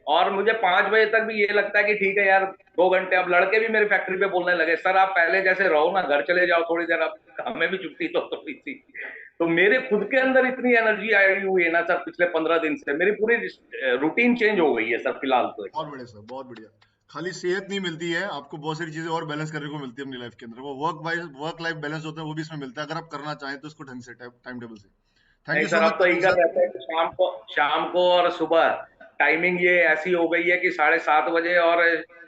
और मुझे 5 बजे तक भी ये लगता है कि ठीक है यार 2 घंटे। अब लड़के भी मेरी फैक्ट्री पे बोलने लगे, सर आप पहले जैसे रहो ना, घर चले जाओ थोड़ी देर, अब हमें भी छुट्टी तो थोड़ी सी। तो मेरे खुद के अंदर इतनी एनर्जी आई हुई है ना सर, पिछले 15 दिन से मेरी पूरी रूटीन चेंज हो गई है सर फिलहाल तो। बहुत बढ़िया सर, बहुत बढ़िया। खाली सेहत नहीं मिलती है, आपको बहुत सारी चीजें और बैलेंस करने को मिलती है अपनी लाइफ के अंदर। वो वर्क लाइफ बैलेंस होता है, वो भी इसमें मिलता है, अगर आप करना चाहें तो इसको ढंग से टाइम टेबल से। थैंक नहीं यू सो सर, मच अब तो प्रवीण ईगल सर। रहता है कि शाम को और सुबह टाइमिंग ये ऐसी हो गई है कि 7:30 बजे और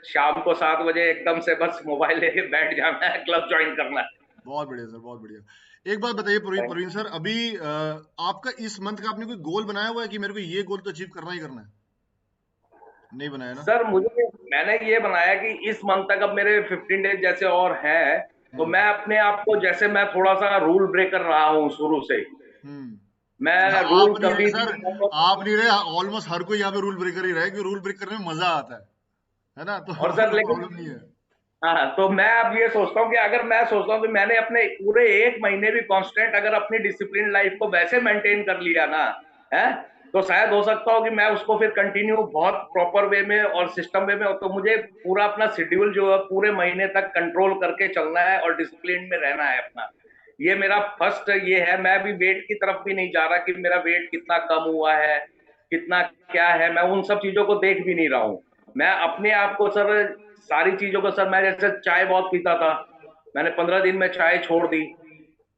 शाम को 7 बजे एकदम से बस मोबाइल लेके बैठ जाना है, क्लब ज्वाइन करना है। बहुत बढ़िया सर, बहुत बढ़िया। एक बात बताइए प्रवीण प्रवीण सर, अभी आपका इस मंथ का आपने कोई गोल बनाया हुआ है कि मेरे को ये गोल तो अचीव करना ही करना है? नहीं बनाया ना? सर मैंने ये बनाया कि इस मंथ तक अब मेरे 15 डेज जैसे और हैं, तो मैं अपने आप को, जैसे मैं थोड़ा सा रूल ब्रेकर रहा हूँ शुरू से, मैं रूल आप नहीं रहे कभी भी सर, आप नहीं रहे, ऑलमोस्ट हर कोई यहाँ पे रूल ब्रेकर ही रहे, कि रूल ब्रेक करने में मजा आता है ना? तो और सर कोई लेकिन प्रॉब्लम नहीं है। हाँ, तो मैं अब ये सोचता हूँ कि अगर मैं सोचता हूँ कि मैंने अपने पूरे 1 महीने भी कांस्टेंट अगर अपनी डिसिप्लिन लाइफ को वैसे मेंटेन कर लिया ना, है, तो शायद हो सकता हो कि मैं उसको फिर कंटिन्यू बहुत प्रॉपर वे में और सिस्टम वे में, तो मुझे पूरा अपना शेड्यूल जो है पूरे महीने तक कंट्रोल करके चलना है और डिसिप्लिन में रहना है अपना। ये मेरा फर्स्ट ये है। मैं अभी वेट की तरफ भी नहीं जा रहा कि मेरा वेट कितना कम हुआ है, कितना क्या है, मैं उन सब चीजों को देख भी नहीं रहा हूँ। मैं अपने आप को सर, सारी चीजों को सर, मैं जैसे चाय बहुत पीता था, मैंने 15 दिन में चाय छोड़ दी,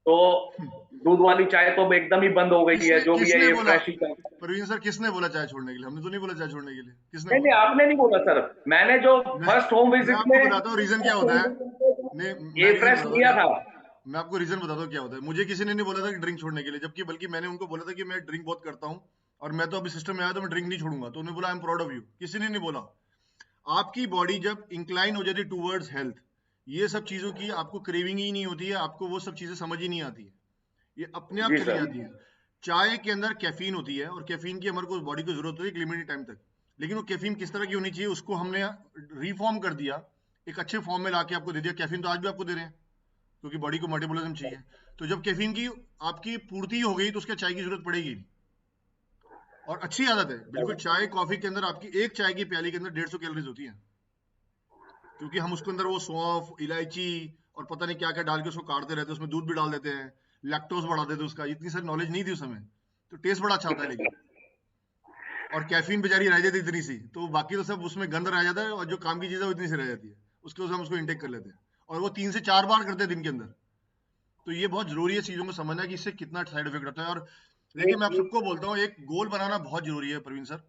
तो दूध वाली चाय तो एकदम ही बंद हो गई है, किसने जो भी है किसने ये बोला फ्रेश ही चाय। प्रवीण सर, किसने बोला चाय छोड़ने के लिए? हमने तो नहीं बोला चाय छोड़ने के लिए, किसने नहीं नहीं, बोला? आपने नहीं बोला सर। मैंने जो मैं फर्स्ट होम मैं विजिट आपको में बताता हूँ रीजन क्या होता है। नहीं, मैं ए रीजन फ्रेश बताता हूँ लिया क्या। था। मैं आपको रीजन बताता हूँ क्या होता है। मुझे किसी ने नहीं बोला था कि ड्रिंक छोड़ने के लिए, जबकि बल्कि मैंने उनको बोला था कि मैं ड्रिंक बहुत करता हूँ और मैं तो अभी सिस्टम में आया तो मैं ड्रिंक नहीं छोड़ूंगा। तो उन्होंने बोला I am proud of you. किसी ने नहीं बोला। आपकी बॉडी जब इंक्लाइन हो जाती है टूवर्ड्स हेल्थ, ये सब चीजों की आपको क्रेविंग ही नहीं होती है, आपको वो सब चीजें समझ ही नहीं आती है, ये अपने आप जी चली सर। जाती है। चाय के अंदर कैफीन होती है और कैफीन की हमारे को बॉडी को जरूरत होती है एक लिमिटेड टाइम तक। लेकिन वो कैफीन किस तरह की होनी चाहिए उसको हमने रिफॉर्म कर दिया, एक अच्छे फॉर्म में लाके आपको दे दिया। कैफीन तो आज भी आपको दे रहे हैं क्योंकि बॉडी को मेटाबॉलिज्म चाहिए। तो जब कैफीन की आपकी पूर्ति हो गई तो उसके चाय की जरूरत पड़ेगी नहीं। और अच्छी आदत है बिल्कुल। चाय कॉफी के अंदर आपकी एक चाय की प्याली के अंदर 150 कैलोरीज होती है, क्योंकि हम उसके अंदर वो सौंफ, इलायची और पता नहीं क्या क्या डाल के उसको काटते रहते हैं, उसमें दूध भी डाल देते हैं, लैक्टोज बढ़ा देते हैं उसका। इतनी सारी नॉलेज नहीं थी उस समय, तो टेस्ट बड़ा अच्छा आता है लेकिन। और कैफीन बेचारी रह जाती है इतनी सी, तो बाकी तो सब उसमें गंद रह जाता है और जो काम की चीज़ है वो इतनी सी रह जाती है, उसके वजह से हम उसको इंटेक कर लेते हैं। और वो 3 से 4 बार करते हैं दिन के अंदर। तो ये बहुत जरूरी है चीज़ों को समझना कि इससे कितना साइड इफेक्ट होता है। और देखिए मैं आप सबको बोलता हूँ, एक गोल बनाना बहुत जरूरी है प्रवीण सर।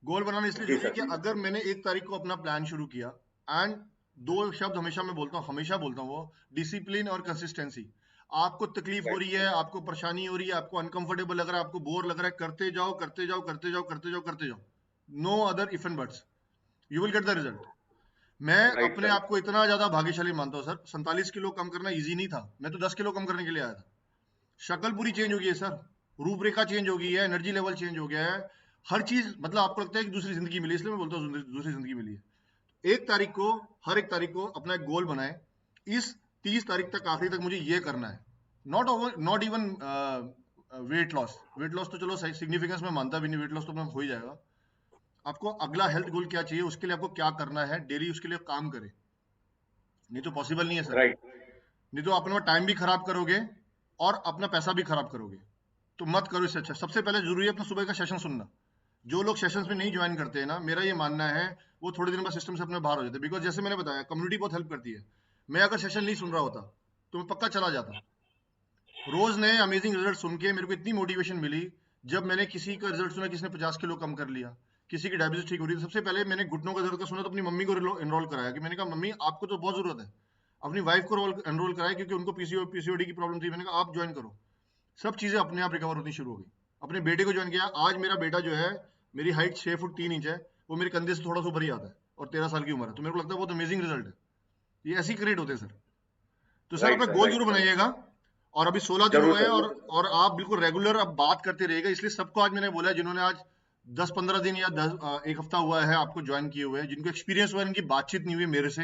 गोल बनाना इसलिए जी जरूरी है सर। कि अगर मैंने 1 तारीख को अपना प्लान शुरू किया, एंड 2 शब्द हमेशा मैं बोलता हूँ, हमेशा बोलता हूँ, वो डिसिप्लिन और कंसिस्टेंसी। आपको तकलीफ हो रही है, आपको परेशानी हो रही है, आपको अनकंफर्टेबल लग रहा है, आपको बोर लग रहा है, करते जाओ करते जाओ करते जाओ करते जाओ करते जाओ। No other if and buts, you will get the result. मैं राइट अपने सर। आप को इतना ज्यादा भाग्यशाली मानता हूँ सर। 47 किलो कम करना इजी नहीं था, मैं तो 10 किलो कम करने के लिए आया था। शक्ल पूरी चेंज हो गई है सर, रूपरेखा चेंज हो गई है, एनर्जी लेवल चेंज हो गया है, हर चीज। मतलब आपको लगता है कि दूसरी जिंदगी मिली, इसलिए मैं बोलता हूँ दूसरी जिंदगी मिली है। 1 तारीख को, हर 1 तारीख को अपना एक गोल बनाए, इस 30 तारीख तक, आखिरी तक मुझे ये करना है। Not even weight loss. Weight loss तो चलो सिग्निफिकेंस में मानता भी नहीं, वेट लॉस तो अपना हो ही जाएगा। आपको अगला हेल्थ गोल क्या चाहिए, उसके लिए आपको क्या करना है, डेली उसके लिए काम करें। नहीं तो पॉसिबल नहीं है सर। राइट। नहीं तो अपना टाइम भी खराब करोगे और अपना पैसा भी खराब करोगे, तो मत करो इससे अच्छा। सबसे पहले जरूरी है अपना सुबह का सेशन सुनना। जो लोग सेशंस में नहीं ज्वाइन करते हैं ना, मेरा ये मानना है वो थोड़े दिन बाद सिस्टम से अपने बाहर हो जाते हैं। बिकॉज जैसे मैंने बताया, कम्युनिटी बहुत हेल्प करती है। मैं अगर सेशन नहीं सुन रहा होता तो मैं पक्का चला जाता। रोज नए अमेजिंग रिजल्ट सुन के मेरे को इतनी मोटिवेशन मिली। जब मैंने किसी का रिजल्ट सुना, किसी ने 50 किलो कम कर लिया, किसी की डायबिटीज ठीक हो रही है, सबसे पहले मैंने घुटनों का दर्द का सुना तो अपनी मम्मी को एनरोल कराया। कि मैंने कहा मम्मी आपको तो बहुत जरूरत है। अपनी वाइफ को एनरोल कराया क्योंकि उनको पीसीओडी की प्रॉब्लम थी। मैंने कहा आप ज्वाइन करो। सब चीजें अपने आप रिकवर होनी शुरू हो गई। अपने बेटे को ज्वाइन किया। आज मेरा बेटा जो है, मेरी हाइट 6 फुट 3 इंच है, वो मेरे कंधे से थोड़ा सा ऊपर ही आता है और 13 साल की उम्र है। तो मेरे को लगता है बहुत अमेजिंग रिजल्ट है। ये ऐसी क्रिएट होते हैं सर। तो सर राइट अपना सर। गोल राइट जरूर सर। बनाइएगा। और अभी 16 दिन जरूर हुए हैं, सर। और आप बिल्कुल रेगुलर अब बात करते रहिएगा। इसलिए सबको आज मैंने बोला है, जिन्होंने आज 10-15 दिन या 1 हफ्ता हुआ है आपको ज्वाइन किए हुए हैं, जिनको एक्सपीरियंस हुआ है, इनकी बातचीत नहीं हुई मेरे से,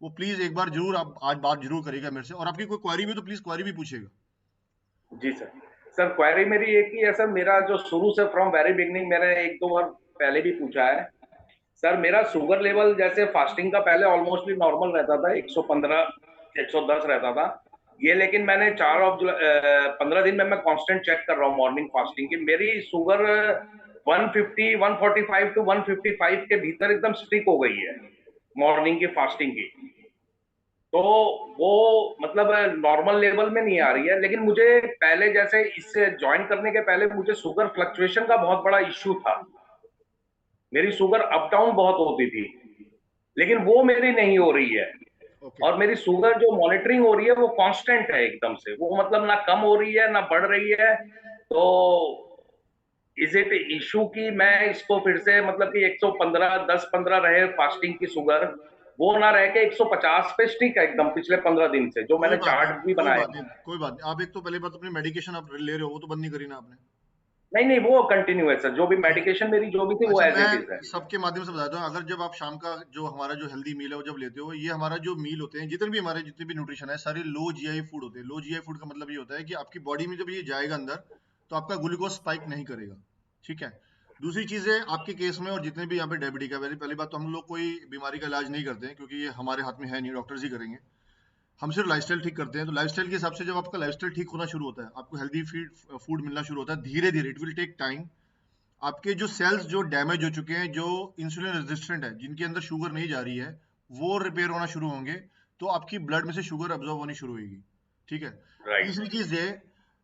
वो प्लीज एक बार जरूर आप आज बात जरूर करिएगा मेरे से। और आपकी कोई क्वेरी भी तो प्लीज क्वेरी भी पूछिएगा। जी सर। सर क्वेरी मेरी एक ही है सर, मेरा जो शुरू से फ्रॉम वेरी बिगनिंग, मैंने 1-2 बार पहले भी पूछा है सर, मेरा शुगर लेवल जैसे फास्टिंग का पहले ऑलमोस्टली नॉर्मल रहता था, 115 110 रहता था ये। लेकिन मैंने 15 दिन में मैं कांस्टेंट चेक कर रहा हूँ मॉर्निंग फास्टिंग की, मेरी शुगर 150 145 टू 155 के भीतर एकदम स्टिक हो गई है। मॉर्निंग की फास्टिंग की, तो वो मतलब नॉर्मल लेवल में नहीं आ रही है। लेकिन मुझे पहले जैसे इससे ज्वाइन करने के पहले मुझे शुगर फ्लक्चुएशन का बहुत बड़ा इश्यू था, मेरी शुगर अप डाउन बहुत होती थी, लेकिन वो मेरी नहीं हो रही है। ओके और मेरी शुगर जो मॉनिटरिंग हो रही है वो कांस्टेंट है एकदम से, वो मतलब ना कम हो रही है ना बढ़ रही है। तो इज इट इशू कि मैं इसको फिर से मतलब कि 115 10-15 रहे फास्टिंग की शुगर, वो ना रह के 150 पे स्टिक है एकदम पिछले 15 दिन से, जो कोई मैंने बात चार्ट नहीं, भी कोई बनाए। बात नहीं, कोई बात नहीं। आप एक तो पहले बात अपनी मेडिकेशन आप ले रहे हो वो तो बंद नहीं करी ना आपने? नहीं नहीं, वो कंटिन्यू है सर, जो भी ठीक है। मेडिकेशन मेरी जो भी थी वो अच्छा, एज मैं इट इज है। सबके माध्यम से बताता हूँ, अगर जब आप शाम का जो हमारा जो हेल्दी मील है वो जब लेते हो, ये हमारा जो मील होते हैं जितने भी हमारे जितने भी न्यूट्रिशन है सारे लो जीआई फूड होते हैं। लो जीआई फूड का मतलब ये होता है कि आपकी बॉडी में जब ये जाएगा अंदर तो आपका ग्लूकोज स्पाइक नहीं करेगा। ठीक है। दूसरी चीज है आपके केस में और जितने भी यहाँ पे डायबिटिक है, पहली बात तो हम लोग कोई बीमारी का इलाज नहीं करते हैं क्योंकि ये हमारे हाथ में है नहीं, डॉक्टर्स ही करेंगे। हम सिर्फ लाइफस्टाइल ठीक करते हैं। तो लाइफस्टाइल के हिसाब से जब आपका लाइफस्टाइल ठीक होना शुरू होता है, आपको हेल्दी फीड फूड मिलना शुरू होता है धीरे धीरे, इट विल टेक टाइम। आपके जो सेल्स जो डैमेज हो चुके हैं, जो इंसुलिन रेजिस्टेंट है, जिनके अंदर शुगर नहीं जा रही है, वो रिपेयर होना शुरू होंगे। तो आपकी ब्लड में से शुगर अब्जॉर्ब होनी शुरू होगी। ठीक है। राइट। तीसरी चीज है,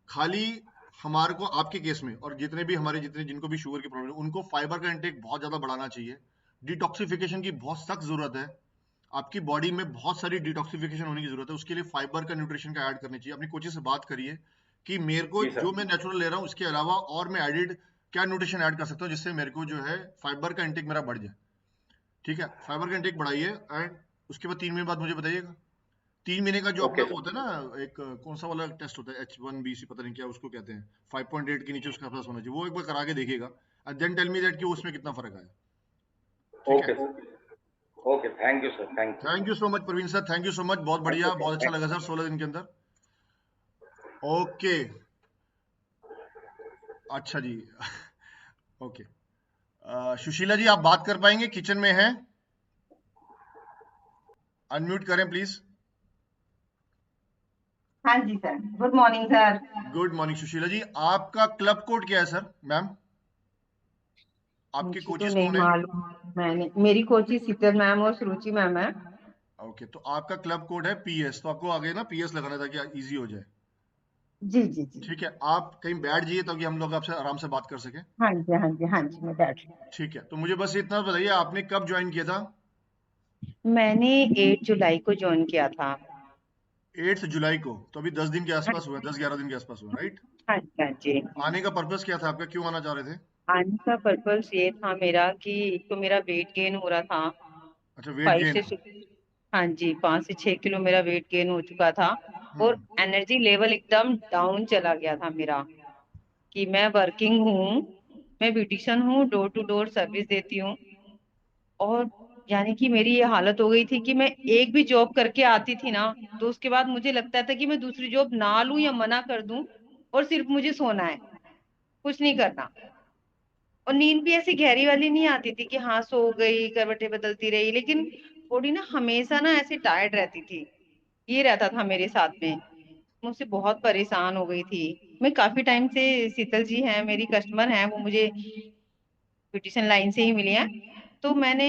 खाली हमारे को आपके केस में और जितने भी हमारे जितने जिनको भी शुगर की प्रॉब्लम, उनको फाइबर का इंटेक बहुत ज्यादा बढ़ाना चाहिए। डिटॉक्सिफिकेशन की बहुत सख्त जरूरत है। आपकी बॉडी में बहुत सारी डिटॉक्सिफिकेशन होने की जरूरत है, उसके लिए फाइबर का न्यूट्रिशन का ऐड करनी चाहिए। अपनी कोचिंग से बात करिए कि मेरे को जी सर। जो मैं नेचुरल ले रहा हूँ उसके अलावा और मैं एडिड क्या न्यूट्रिशन ऐड कर सकता हूँ जिससे मेरे को जो है फाइबर का इंटेक मेरा बढ़ जाए। ठीक है, फाइबर का इंटेक बढ़ाइए एंड उसके बाद 3 महीने बाद मुझे बताइएगा। 3 महीने का जो अपना ओके वो सर। होता है ना, एक कौन सा वाला टेस्ट होता है, H1BC पता नहीं क्या उसको कहते हैं, 5.8 के नीचे उसका पास होना चाहिए, वो एक बार करा के देखिएगा and then tell me that कि उसमें कितना फर्क आया। ठीक है। Okay sir. Okay, thank you sir, thank thank you so much Praveen sir, thank you so much, बहुत बढ़िया, बहुत अच्छा यू। लगा सर 16 दिन के अंदर। ओके। अच्छा जी। ओके। सुशीला जी आप बात कर पाएंगे, किचन में हैं? अनम्यूट करें प्लीज। हाँ जी sir, good morning sir. Good morning Sushila ji, आपका क्लब कोड क्या है सर मैम? आपके मुझे तो कोचेस नहीं कौन है? मालूम, मैंने मेरी कोची शीतल मैम और सुरुचि मैम है। ओके, तो आपका क्लब कोड है पीएस, तो आपको आगे ना पीएस लगाना था कि इजी हो जाए। जी जी जी। ठीक है, आप कहीं बैठ जाइए ताकि हम लोग आपसे आराम से बात कर सके। हाँ जी हाँ जी हाँ जी, मैं बैठ रही ठीक है, तो मुझे बस इतना बताइए आपने कब ज्वाइन किया था? हूँ। मैंने 8 जुलाई को ज्वाइन किया था। 8 जुलाई को, तो अभी 10 दिन के हाँ आसपास हुआ, 10-11 दिन के आसपास हुआ, राइट? हाँ जी हाँ जी। आने का पर्पस क्या था आपका, क्यों आना चाह रहे थे? आने का पर्पस ये था मेरा कि एक तो मेरा वेट गेन हो रहा था। अच्छा, वेट फाइव गेन। से हाँ जी, 5 से 6 किलो मेरा वेट गेन हो चुका था। और हम्म। एनर्जी लेवल एकदम डाउन चला गया था मेरा। कि मैं वर्किंग हूँ, मैं ब्यूटिशियन हूँ, डोर टू डोर सर्विस देती हूँ। और यानी कि मेरी ये हालत हो गई थी कि मैं एक भी जॉब करके आती थी ना, तो उसके बाद मुझे लगता था कि मैं दूसरी जॉब ना लूं या मना कर दूं, और सिर्फ मुझे सोना है, कुछ नहीं करना। और नींद भी ऐसी गहरी वाली नहीं आती थी कि हाँ सो गई, करवटें बदलती रही, लेकिन बॉडी ना हमेशा ना ऐसे टायर्ड रहती थी। ये रहता था मेरे साथ में। मुझसे बहुत परेशान हो गई थी मैं काफी टाइम से। शीतल जी हैं मेरी कस्टमर हैं, वो मुझे ब्यूटिशियन लाइन से ही मिली हैं। तो मैंने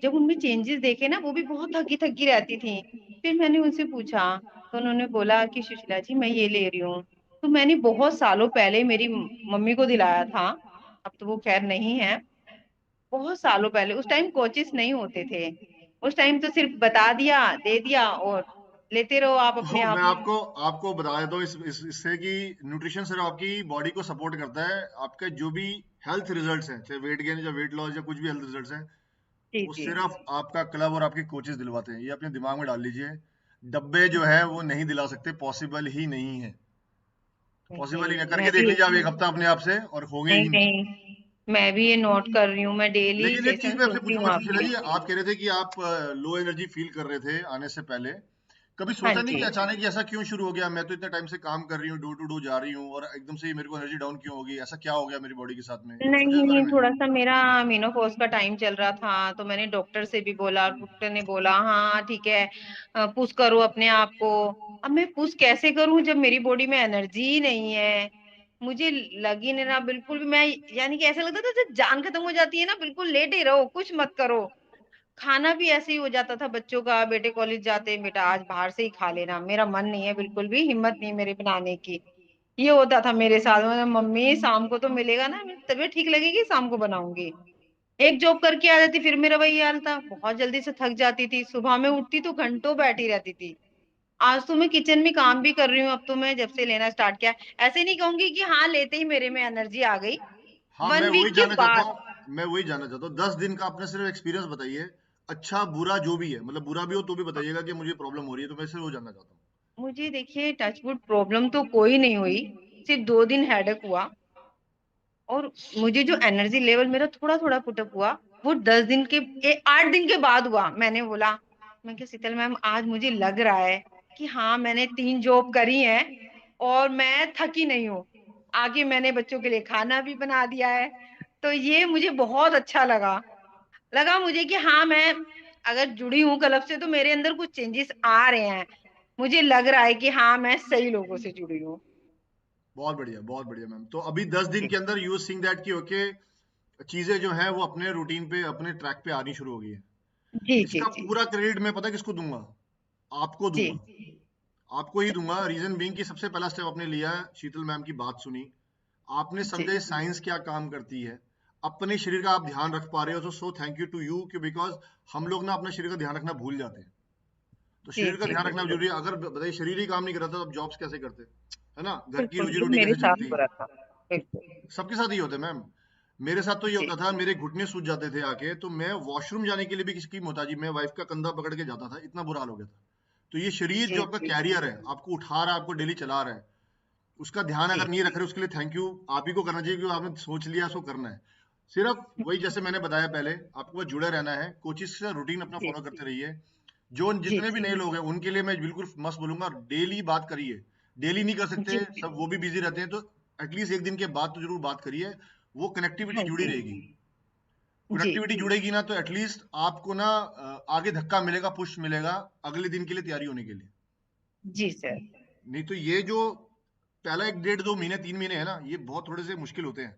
जब उनमें चेंजेस देखे ना, वो भी बहुत थकी थकी रहती थी। फिर मैंने उनसे पूछा, तो उन्होंने बोला कि सुशीला जी मैं ये ले रही हूँ। तो मैंने बहुत सालों पहले मेरी मम्मी को दिलाया था, अब तो वो खैर नहीं है। बहुत सालों पहले, उस टाइम कोचेस नहीं होते थे। उस टाइम तो सिर्फ बता दिया, दे दिया, और लेते रहो आप अपने तो मैं आप। आपको आपको बता देता हूँ इससे कि न्यूट्रिशन सिर्फ आपकी बॉडी को सपोर्ट करता है, आपके जो भी हेल्थ रिजल्ट्स हैं, चाहे वेट गेन या वेट लॉस या कुछ भी हेल्थ रिजल्ट्स हैं, जी वो जी। सिर्फ आपका क्लब और आपके कोचेस दिलवाते हैं। ये अपने दिमाग में डाल लीजिए, डब्बे जो है वो नहीं दिला सकते, पॉसिबल ही नहीं है। पॉसिबल ही नहीं, नहीं मैं करके देख भी, लीजिए आप एक हफ्ता अपने आप से, और होंगे नहीं ही नहीं। नहीं, मैं भी ये नोट कर रही हूँ, मैं डेली लेकिन एक चीज सेशन मैं आपसे सुनती हूँ पूछूंगा सुशीला आपके। जी, आप कह रहे थे कि आप लो एनर्जी फील कर रहे थे आने से पहले, कभी हाँ सोचा नहीं कि जी। अचानक ही ऐसा क्यों शुरू हो गया? मैं तो इतने टाइम से काम कर रही हूँ, डोर टू डोर जा रही हूँ, और एकदम से ही मेरे को एनर्जी डाउन क्यों होगी, ऐसा क्या हो गया मेरी बॉडी के साथ में? कभी सोचा इस बारे नहीं, में? थोड़ा सा मेरा मेनोपॉज का टाइम चल रहा था, तो मैंने डॉक्टर से भी बोला, डॉक्टर ने बोला हाँ ठीक है, पुश करो अपने आप को। अब मैं पुश कैसे करूं जब मेरी बॉडी में एनर्जी ही नहीं है? मुझे लग ही नहीं रहा बिल्कुल भी। मैं यानी कि ऐसा लगता था जब जान खत्म हो जाती है ना, बिल्कुल लेटे रहो, कुछ मत करो, खाना भी ऐसे ही हो जाता था बच्चों का, बेटे कॉलेज जाते, बेटा आज बाहर से ही खा लेना, मेरा मन नहीं है, बिल्कुल भी हिम्मत नहीं है मेरे बनाने की। ये होता था मेरे साथ में, मम्मी शाम को तो मिलेगा ना, मेरी तबीयत ठीक लगेगी शाम को बनाऊंगी। एक जॉब करके आ जाती, फिर मेरा वही हाल था, बहुत जल्दी से थक जाती थी, सुबह में उठती तो घंटों बैठी रहती थी। आज तो मैं किचन में काम भी कर रही हूँ, अब तो मैं जब से लेना स्टार्ट किया, ऐसे नहीं कहूंगी कि हाँ लेते ही मेरे में एनर्जी आ गई, हाँ, मैं 1 वही वीक के जानना चाहता बाद। हूँ, मैं वही जानना चाहता हूँ, 10 दिन का अपने सिर्फ एक्सपीरियंस बताइए, अच्छा बुरा जो भी है, मतलब बुरा भी हो तो भी बताइएगा कि मुझे प्रॉब्लम हो रही है, तो मैं सिर्फ वो जानना चाहता हूँ। मुझे देखिए टचवुड प्रॉब्लम तो कोई नहीं हुई, सिर्फ 2 दिन हेडेक हुआ, और मुझे जो एनर्जी लेवल मेरा थोड़ा थोड़ा पुटअप हुआ, वो 10 दिन के 8 दिन के बाद हुआ। मैंने बोला, मैं क्या शीतल मैम, आज मुझे लग रहा है कि हाँ मैंने 3 जॉब करी है और मैं थकी नहीं हूँ, आगे मैंने बच्चों के लिए खाना भी बना दिया है, तो ये मुझे बहुत अच्छा लगा। लगा मुझे कि हाँ मैं अगर जुड़ी हूँ क्लब से तो मेरे अंदर कुछ चेंजेस आ रहे हैं, मुझे लग रहा है कि हाँ मैं सही लोगों से जुड़ी हूँ। बहुत बढ़िया मैम। तो अभी 10 दिन के अंदर यू सिंग दैट कि ओके, चीजें जो है वो अपने रूटीन पे, अपने ट्रैक पे आनी शुरू हो गई है। जी जी इसका जी पूरा क्रेडिट मैं पता किसको दूंगा? आपको जी दूंगा। आपको ही दूंगा, रीजन बीइंग कि सबसे पहला स्टेप आपने लिया, शीतल मैम की बात सुनी, आपने जी समझा ये साइंस क्या काम करती है, अपने शरीर का आप ध्यान रख पा रहे हो, तो so thank you to you, कि बिकॉज हम लोग ना अपने शरीर का ध्यान रखना भूल जाते हैं। तो जी शरीर का जी ध्यान रखना बिल्कुल जरूरी है। अगर बताइए शरीर ही काम नहीं कर रहा था तो आप जॉब्स कैसे करते? है ना, घर की बिल्कुल रोजी ये रोटी मेरे कैसे साथ चलती? हो रहा था। बिल्कुल। सबके साथ ही होता है मैम। मेरे साथ तो ये जी होता था, मेरे घुटने सूज जाते थे आके, तो मैं वॉशरूम जाने के लिए भी किसकी मोहताजी, मैं वाइफ का कंधा पकड़ के जाता था, इतना बुरा हाल हो गया था। तो ये शरीर जी जो आपका जी कैरियर है, आपको उठा रहा है, आपको डेली चला रहा है, उसका ध्यान जी अगर नहीं रख रहे, उसके लिए थैंक यू आप ही को करना चाहिए, क्योंकि आपने सोच लिया, उसको करना है। सिर्फ वही जैसे मैंने बताया पहले, आपको बस जुड़े रहना है, कोचिज से रूटीन अपना जी फॉलो करते रहिए। जो जी जितने भी जी नए लोग हैं उनके लिए मैं बिल्कुल मस्त बोलूंगा, डेली बात करिए। डेली नहीं कर सकते, जी सब वो भी बिजी रहते हैं, तो एटलीस्ट एक दिन के बाद तो जरूर बात करिए, वो कनेक्टिविटी हाँ जुड़ी जी रहेगी। जी कनेक्टिविटी जुड़ेगी ना, तो एटलीस्ट आपको ना आगे धक्का मिलेगा, पुश मिलेगा अगले दिन के लिए तैयारी होने के लिए। जी सर। नहीं तो ये जो पहला 1 डेढ़ 2 महीने 3 महीने है ना, ये बहुत थोड़े से मुश्किल होते हैं,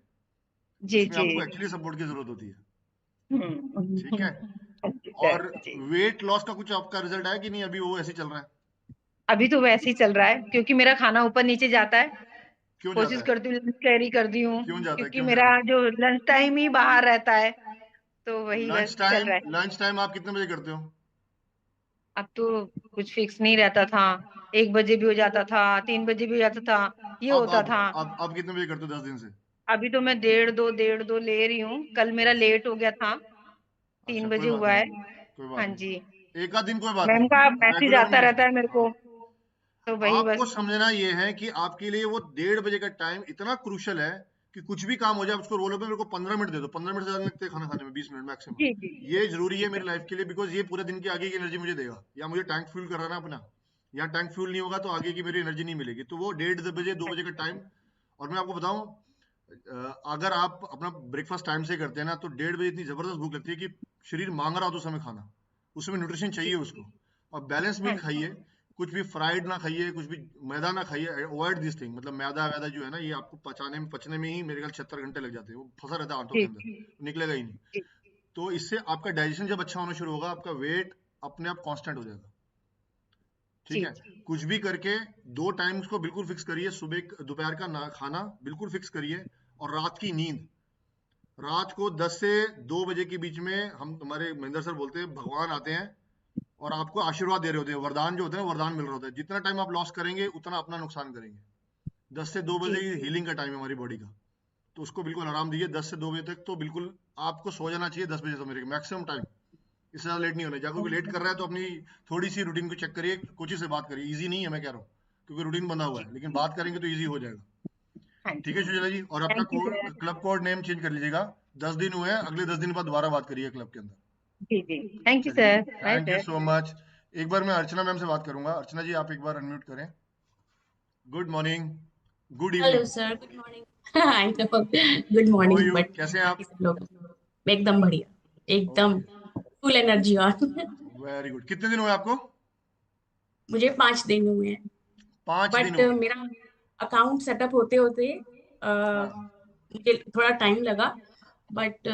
जी इसमें जी आपको एक्चुअली सपोर्ट की जरूरत होती है। ठीक है। हाँ जी सर। और जी वेट लॉस का कुछ आपका रिजल्ट आया कि नहीं? अभी वो ऐसे ही चल रहा है? अभी तो वैसे ही चल रहा है, क्योंकि मेरा खाना ऊपर नीचे जाता है, क्यों जाता कोशिश है? करती हूँ लंच कैरी कर दी हूँ, क्यों जाता है? क्योंकि क्यों मेरा जाता है? जो लंच टाइम ही बाहर रहता है, तो वही बस चल रहा है। लंच टाइम आप कितने बजे करते हो? अब तो कुछ फिक्स नहीं रहता था, 1 बजे भी हो जाता था, 3 बजे भी हो जाता था, ये अब होता अब था। अब कितने बजे करते हो 10 दिन से? अभी तो मैं 1:30 ले रही हूँ, कल मेरा लेट हो गया था, अच्छा, तीन कोई बजे बात हुआ है। नहीं, कोई हाँ बात जी, नहीं, एक आध दिन कोई बात मैम नहीं, का मैसेज रेगुलर आता नहीं। रहता है मेरे हाँ, को, तो वही आपको बस। समझना ये है कि आपके लिए वो 1:30 बजे का टाइम इतना क्रूशल है कि कुछ भी काम हो जाए, आप उसको रोलो पे मेरे को 15 मिनट दे दो, 15 मिनट से ज्यादा नहीं लगते खाना खाने में, 20 मिनट मैक्सिमम। जी जी ये जरूरी है मेरी लाइफ के लिए, बिकॉज ये पूरे दिन की आगे की एनर्जी मुझे देगा, या मुझे टैंक फ्यूल कराना अपना, या टैंक फ्यूल नहीं होगा तो आगे की मेरी एनर्जी नहीं मिलेगी। तो वो 1:30 बजे 2 बजे का टाइम। और मैं आपको बताऊं, अगर आप अपना ब्रेकफास्ट टाइम से करते हैं ना, तो 1:30 बजे इतनी जबरदस्त भूख लगती है कि शरीर मांग रहा हो तो उस समय खाना, उसमें न्यूट्रिशन चाहिए उसको। और बैलेंस मील हाँ खाइए, जी कुछ भी फ्राइड ना खाइए, कुछ भी मैदा ना खाइए, अवॉइड दिस थिंग। मतलब मैदा वैदा जो है ना, ये आपको पचने में ही मेरे ख्याल 76 घंटे लग जाते हैं, वो फंसा रहता है आंतों जी के अंदर, निकलेगा ही नहीं। जी तो इससे आपका डाइजेशन जब अच्छा होना शुरू होगा, आपका वेट अपने आप कांस्टेंट हो जाएगा। ठीक जी है। जी कुछ भी करके 2 टाइम्स को बिल्कुल फिक्स करिए, सुबह दोपहर का ना खाना बिल्कुल फिक्स करिए, और रात की नींद, रात को 10 से 2 बजे के बीच में, हम हमारे महेंद्र सर बोलते हैं भगवान आते हैं और आपको आशीर्वाद दे रहे होते हैं, वरदान जो होते हैं वरदान मिल रहा होता है। जितना टाइम आप लॉस करेंगे उतना अपना नुकसान करेंगे। 10 से 2 बजे जी हीलिंग का टाइम है हमारी बॉडी का, तो उसको बिल्कुल आराम दीजिए। 10 से 2 बजे तक तो बिल्कुल आपको सो जाना चाहिए, 10 बजे से मेरे मैक्सिमम टाइम, इससे ज़्यादा लेट नहीं होना चाहिए। कोई लेट कर रहा है तो अपनी थोड़ी सी रूटीन को चेक करिए, कोचिंग से बात करिए, ईजी नहीं है मैं कह रहा हूँ, क्योंकि रूटीन बंधा हुआ जी है, लेकिन बात करेंगे तो ईजी हो जाएगा। हाँ ठीक जी। है सुजला जी, और अपना thank you sir. Club code name change कर लीजिएगा। 10 दिन हुए हैं, अगले 10 दिन बाद दोबारा बात करिए क्लब के अंदर। जी जी थैंक यू चलिए, sir, bye thank you sir. So much. एक बार मैं अर्चना मैम से बात करूंगा। अर्चना जी, आप एक बार अनम्यूट करें। Good morning, good hello evening, sir, good morning. I know, good how are morning, you, but कैसे हैं आप? बाकी सब लोग एकदम बढ़िया, एकदम okay, full energy on. Very good. कितने दिन हुए आपको? मुझे 5 दिन हुए हैं, 5 दिन बट हुए? मेरा अकाउंट सेटअप होते होते हाँ, मुझे थोड़ा टाइम लगा। बट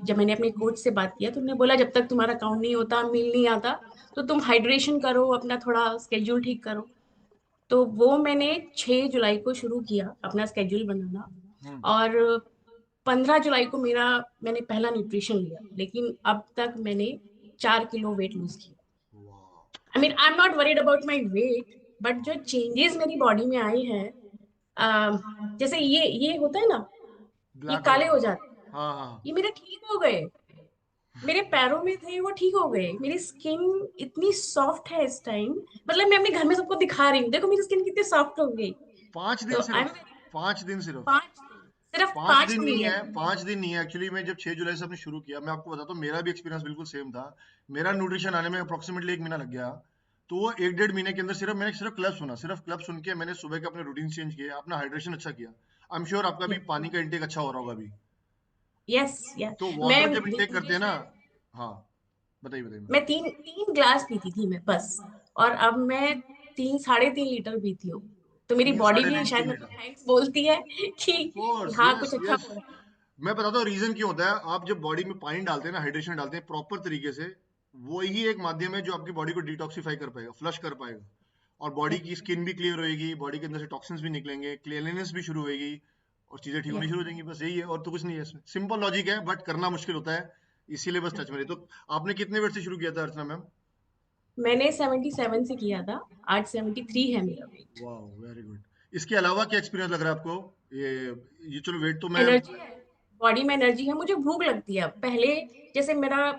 जब मैंने अपने कोच से बात किया तो उन्होंने बोला जब तक तुम्हारा काउंट नहीं होता, मील नहीं आता, तो तुम हाइड्रेशन करो, अपना थोड़ा स्केड्यूल ठीक करो। तो वो मैंने 6 जुलाई को शुरू किया अपना स्केड्यूल बनाना। हम्म। और 15 जुलाई को मैंने पहला न्यूट्रिशन लिया, लेकिन अब तक मैंने 4 किलो वेट लूज किया। वाह। I mean I am not worried about my weight, but जो चेंजेस मेरी बॉडी में आए हैं, जैसे ये होता है ना, ये ब्लैक हो काले जाता हो है। जाते हैं, हाँ हाँ। ये मेरे ठीक हो गए। मेरे पैरों में थे, वो ठीक हो गए। मेरी स्किन इतनी सॉफ्ट है इस टाइम, मतलब मैं अपने घर में सबको दिखा रही हूँ, देखो मेरी स्किन कितनी सॉफ्ट हो गई। 5 दिन तो आई एम सिर्फ? 5 दिन सिर्फ? 5 दिन, सिर्फ 5 दिन 5 दिन नहीं है। है, 5 दिन नहीं है एक्चुअली। मैं जब 6 जुलाई से आपने शुरू किया, मैं आपको बताता हूँ, मेरा भी एक्सपीरियंस बिल्कुल सेम था। मेरा न्यूट्रिशन आने में अप्रोक्सीमेटली 1 महीना लग गया। तो वो 1 डेढ़ महीने के अंदर मैंने सिर्फ क्लब सुना, सिर्फ क्लब सुन के मैंने सुबह के अपने रूटीन चेंज किए, अपना हाइड्रेशन अच्छा किया। आई एम श्योर आपका भी पानी का इंटेक अच्छा हो रहा होगा अभी। Yes yes. तो मैं वाटर जब इंटेक मुझे करते हैं ना। शायद हाँ, बताइए बताइए। मैं 3 ग्लास पीती थी मैं बस, और अब मैं 3 साढ़े 3 लीटर पीती हूँ। तो मेरी तीन बॉडी साढ़े भी तीन शायद तीन मेरे को लीटर थैंक्स बोलती है ऑफ कि कोर्स, हाँ यस कुछ अच्छा यस। हो रहा है। मैं बताता हूँ रीजन क्यों होता है। आप जब बॉडी में पानी डालते हैं ना, हाइड्रेशन डालते हैं प्रॉपर तरीके से, वो ही एक माध्यम है जो आपकी बॉडी को डिटॉक्सिफाई कर पाएगा, फ्लश कर पाएगा। और बॉडी की स्किन भी क्लियर होएगी, बॉडी के अंदर से टॉक्सिन्स भी निकलेंगे, क्लीनलीनेस भी शुरू होएगी, और चीजें ठीक होनी यस। शुरू हो जाएंगी। बस यही है, और तो कुछ नहीं है इसमें। सिंपल लॉजिक है, बट करना मुश्किल होता है, इसीलिए बस टच में रही। तो आपने कितने वेट से शुरू किया था अर्चना मैम? मैंने 77 से किया था, आज 73 है मेरा वेट। वाह, वेरी गुड। इसके अलावा क्या एक्सपीरियंस लग रहा है आपको? ये चलो वेट तो मैं। एनर्जी है, बॉडी में एनर्जी है, मुझे भूख लगती है अब। पहले जैसे मेरा